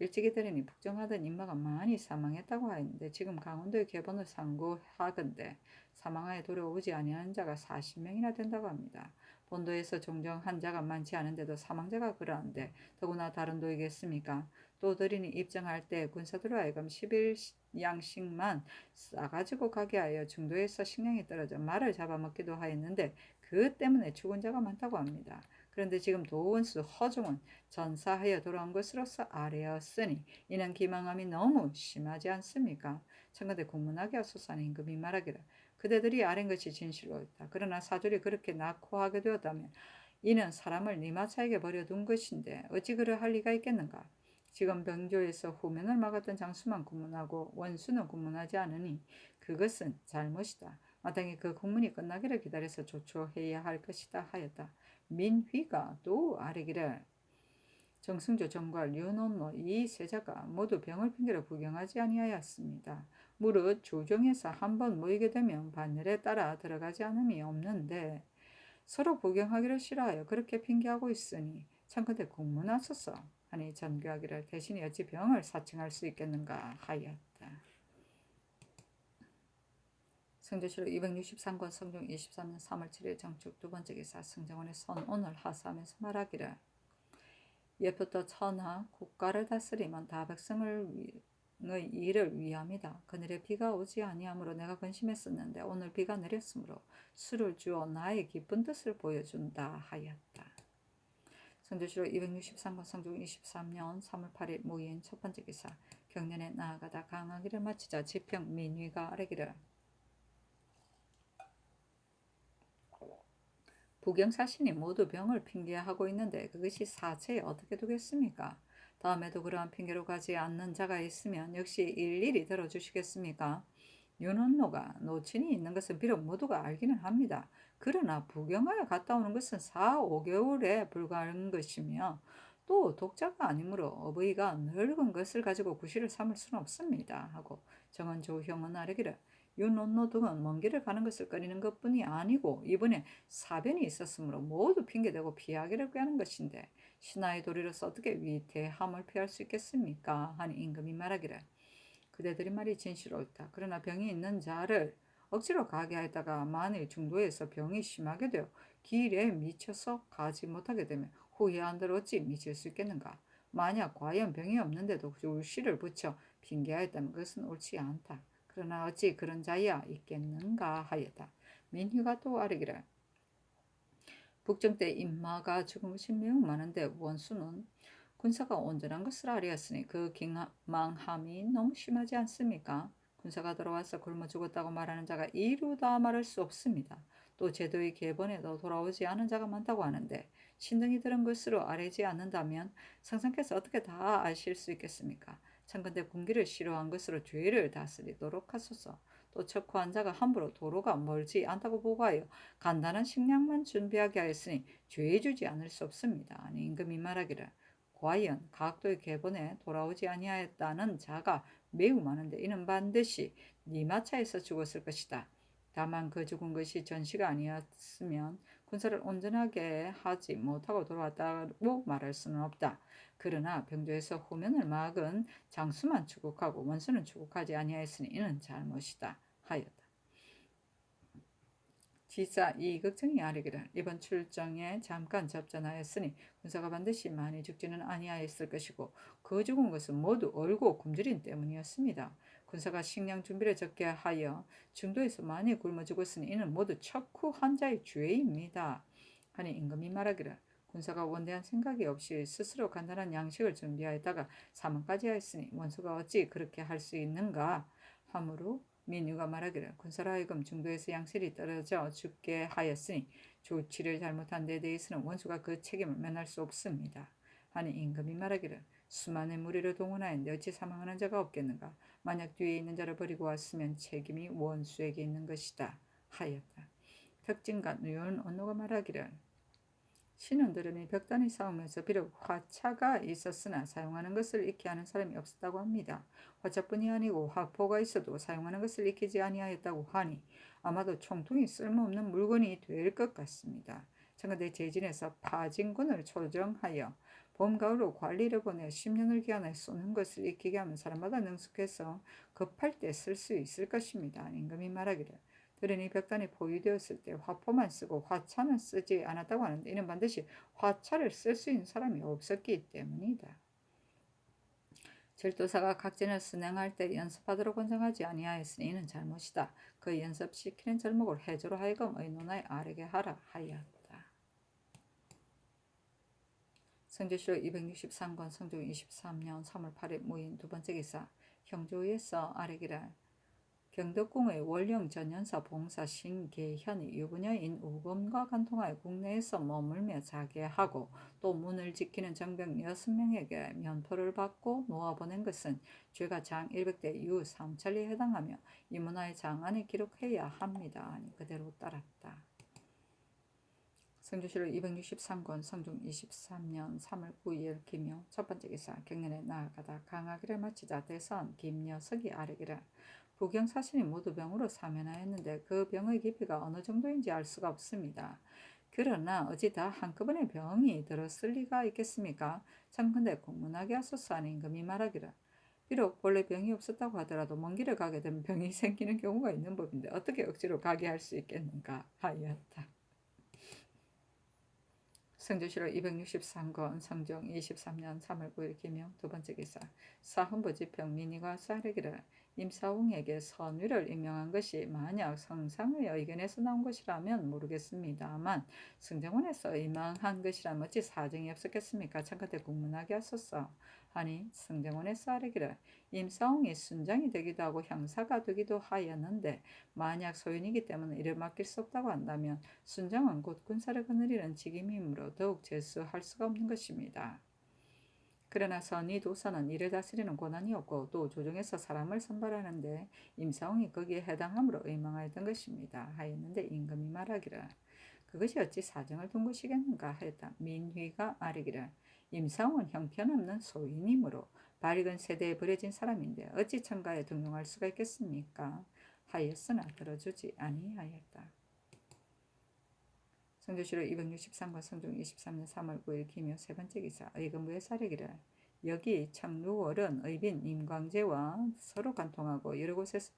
일찍이 들으니 북정하던 인마가 많이 사망했다고 하였는데 지금 강원도의 개본을 상고하건대 사망하여 돌아오지 아니하는 자가 40명이나 된다고 합니다. 본도에서 종종 환자가 많지 않은데도 사망자가 그러한데 더구나 다른 도이겠습니까? 또 들으니 입정할 때 군사들로 하여금 10일양씩만 싸가지고 가게 하여 중도에서 식량이 떨어져 말을 잡아먹기도 하였는데 그 때문에 죽은 자가 많다고 합니다. 그런데 지금 도원수 허종은 전사하여 돌아온 것으로서 아뢰었으니 이는 기망함이 너무 심하지 않습니까? 청가대 국문학이 하소서하는 임금이 말하기를 그대들이 아뢰는 것이 진실로 있다. 그러나 사졸이 그렇게 낙호하게 되었다면 이는 사람을 니마차에게 버려둔 것인데 어찌 그러할 리가 있겠는가? 지금 병조에서 후면을 막았던 장수만 국문하고 원수는 국문하지 않으니 그것은 잘못이다. 마땅히 그 국문이 끝나기를 기다려서 조처해야 할 것이다 하였다. 민휘가 또 아뢰기를 정승조 정괄 윤원모 이 세자가 모두 병을 핑계로 구경하지 아니하였습니다. 무릇 조정에서 한번 모이게 되면 반열에 따라 들어가지 않음이 없는데 서로 구경하기를 싫어하여 그렇게 핑계하고 있으니 참컨대 국문하소서 하니 전교하기를 대신에 어찌 병을 사칭할 수 있겠는가 하였다. 성조실록 263권 성종 23년 3월 7일 정축 두 번째 기사 승정원의 선언을 하사하면서 말하기를 옛부터 천하 국가를 다스리면 다 백성의 일을 위함이다. 그늘에 비가 오지 아니하므로 내가 근심했었는데 오늘 비가 내렸으므로 술을 주어 나의 기쁜 뜻을 보여준다 하였다. 성조실록 263권 성종 23년 3월 8일 모인 첫 번째 기사. 경년에 나아가다 강하기를 마치자 지평 민위가 아뢰기를 부경사신이 모두 병을 핑계하고 있는데 그것이 사체에 어떻게 두겠습니까? 다음에도 그러한 핑계로 가지 않는 자가 있으면 역시 일일이 들어주시겠습니까? 윤원노가 노친이 있는 것은 비록 모두가 알기는 합니다. 그러나 부경하여 갔다 오는 것은 4, 5개월에 불과한 것이며 또 독자가 아니므로 어버이가 늙은 것을 가지고 구실을 삼을 수는 없습니다. 하고 정은조형은 아뢰기를 윤원노 등은 먼 길을 가는 것을 꺼리는 것뿐이 아니고 이번에 사변이 있었으므로 모두 핑계대고 피하기를 꾀하는 것인데 신하의 도리로서 어떻게 위태함을 피할 수 있겠습니까? 하니 임금이 말하기를 그대들이 말이 진실 옳다. 그러나 병이 있는 자를 억지로 가게 하다가 만일 중도에서 병이 심하게 되어 길에 미쳐서 가지 못하게 되면 후회한들 어찌 미칠 수 있겠는가? 만약 과연 병이 없는데도 울씨를 붙여 핑계하였다면 그것은 옳지 않다. 그러나 어찌 그런 자야 있겠는가 하였다. 민희가 또 아뢰기를 북정 때 인마가 죽은 것이 매우 많은데 원수는 군사가 온전한 것을 알았으니 그 기망함이 너무 심하지 않습니까? 군사가 돌아와서 굶어 죽었다고 말하는 자가 이루다 말할 수 없습니다. 또 제도의 계본에도 돌아오지 않은 자가 많다고 하는데 신등이 들은 것으로 아뢰지 않는다면 상상께서 어떻게 다 아실 수 있겠습니까? 청컨대 군기를 싫어한 것으로 죄를 다스리도록 하소서. 또 척후한 자가 함부로 도로가 멀지 않다고 보고하여 간단한 식량만 준비하게 하였으니 죄 주지 않을 수 없습니다. 아니 임금이 말하기를 과연 각도의 계본에 돌아오지 아니하였다는 자가 매우 많은데 이는 반드시 니마차에서 죽었을 것이다. 다만 그 죽은 것이 전시가 아니었으면 군사를 온전하게 하지 못하고 돌아왔다고 말할 수는 없다. 그러나 병조에서 후면을 막은 장수만 추국하고 원수는 추국하지 아니하였으니 이는 잘못이다 하였다. 지사 이극정이 아뢰기를 이번 출정에 잠깐 접전하였으니 군사가 반드시 많이 죽지는 아니하였을 것이고 그 죽은 것은 모두 얼고 굶주림 때문이었습니다. 군사가 식량 준비를 적게 하여 중도에서 많이 굶어 죽었으니 이는 모두 척후한 자의 죄입니다. 하니 임금이 말하기를 군사가 원대한 생각이 없이 스스로 간단한 양식을 준비하였다가 사망까지 하였으니 원수가 어찌 그렇게 할 수 있는가 하므로 민유가 말하기를 군사로 하여금 중도에서 양실이 떨어져 죽게 하였으니 조치를 잘못한 데 대해서는 원수가 그 책임을 면할 수 없습니다. 하니 임금이 말하기를 수많은 무리를 동원하였는데 어찌 사망하는 자가 없겠는가? 만약 뒤에 있는 자를 버리고 왔으면 책임이 원수에게 있는 것이다 하였다. 특징과 누연 언노가 말하기를 신원들은 벽단이 싸우면서 비록 화차가 있었으나 사용하는 것을 익히 하는 사람이 없었다고 합니다. 화차뿐이 아니고 화포가 있어도 사용하는 것을 익히지 아니하였다고 하니 아마도 총통이 쓸모없는 물건이 될 것 같습니다. 청와대 제진에서 파진군을 조정하여 봄, 가을로 관리를 보내 10년을 기한에 쏘는 것을 익히게 하면 사람마다 능숙해서 급할 때 쓸 수 있을 것입니다. 임금이 말하기를 그러니 벽단이 보유되었을 때 화포만 쓰고 화차는 쓰지 않았다고 하는데 이는 반드시 화차를 쓸 수 있는 사람이 없었기 때문이다. 절도사가 각진을 선행할 때 연습하도록 권장하지 아니하였으니 이는 잘못이다. 그 연습시키는 절목을 해조로 하여금 의논하여 아뢰게 하라 하였다. 성조실록 263권 성종 23년 3월 8일 모인 두 번째 기사. 형조위에서 아뢰기를 경덕궁의 원령 전연사 봉사 신계현이 유부녀인 우범과 간통하여 국내에서 머물며 자게 하고 또 문을 지키는 정병 6명에게 면포를 받고 놓아보낸 것은 죄가 장 100대 유 3천리에 해당하며 이 문화의 장안에 기록해야 합니다. 아니 그대로 따랐다. 성조실록 263권 성종 23년 3월 9일 김용 첫 번째 기사. 경년에 나아가다 강하기를 마치자 대선 김여석이 아뢰기를 부경사신이 모두 병으로 사면하였는데 그 병의 깊이가 어느 정도인지 알 수가 없습니다. 그러나 어찌 다 한꺼번에 병이 들었을 리가 있겠습니까? 참컨대 공문하게 하소서 하는 임금이 말하기를 비록 원래 병이 없었다고 하더라도 먼 길을 가게 되면 병이 생기는 경우가 있는 법인데 어떻게 억지로 가게 할 수 있겠는가 하였다. 성조실록 263권 성종 23년 3월 9일 김용 두 번째 기사. 사헌부 지평 민의가 사르기를 임사홍에게 선위를 임명한 것이 만약 성상의 의견에서 나온 것이라면 모르겠습니다만 승정원에서 임명한 것이라면 어찌 사정이 없었겠습니까? 참그때 국문하게 하소서 하니 승정원에서 아뢰기를 임사홍이 순장이 되기도 하고 형사가 되기도 하였는데 만약 소인이기 때문에 이를 맡길 수 없다고 한다면 순장은 곧 군사를 거느리는 직임이므로 더욱 재수할 수가 없는 것입니다. 그러나 선의 도사는 이를 다스리는 권한이 없고 또 조정에서 사람을 선발하는데 임사홍이 거기에 해당함으로 의망하였던 것입니다. 하였는데 임금이 말하기를 그것이 어찌 사정을 둔 것이겠는가 하였다. 민휘가 아뢰기를 임사홍은 형편없는 소인이므로 발익은 세대에 버려진 사람인데 어찌 천가에 등용할 수가 있겠습니까? 하였으나 들어주지 아니하였다. 성조실록 263권 성종 23년 3월 9일 기묘 세 번째 기사 의금부의 사례기를 여기 청루월은 의빈 임광재와 서로 간통하고 여러 곳에서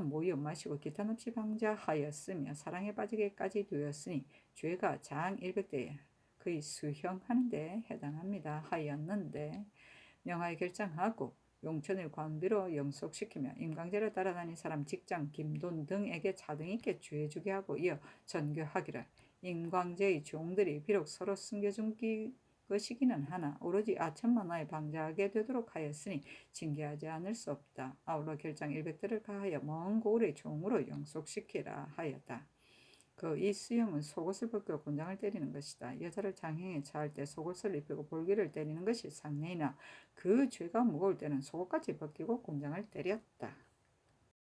모여 마시고 기탄없이 방자하였으며 사랑에 빠지게까지 되었으니 죄가 장 100대에 거의 수형하는 데 해당합니다. 하였는데 명하에 결정하고 용천을 관비로 영속시키며 임광재를 따라다닌 사람 직장 김돈 등에게 차등있게 죄주게 하고 이어 전교하기를 임광재의 종들이 비록 서로 숨겨준 것이기는 하나 오로지 아천만화에 방자하게 되도록 하였으니 징계하지 않을 수 없다. 아울러 결장 100대를 가하여 먼 고을의 종으로 영속시키라 하였다. 그 이 수형은 속옷을 벗겨 곤장을 때리는 것이다. 여자를 장형에 처할 때 속옷을 입히고 볼기를 때리는 것이 상례이나 그 죄가 무거울 때는 속옷까지 벗기고 곤장을 때렸다.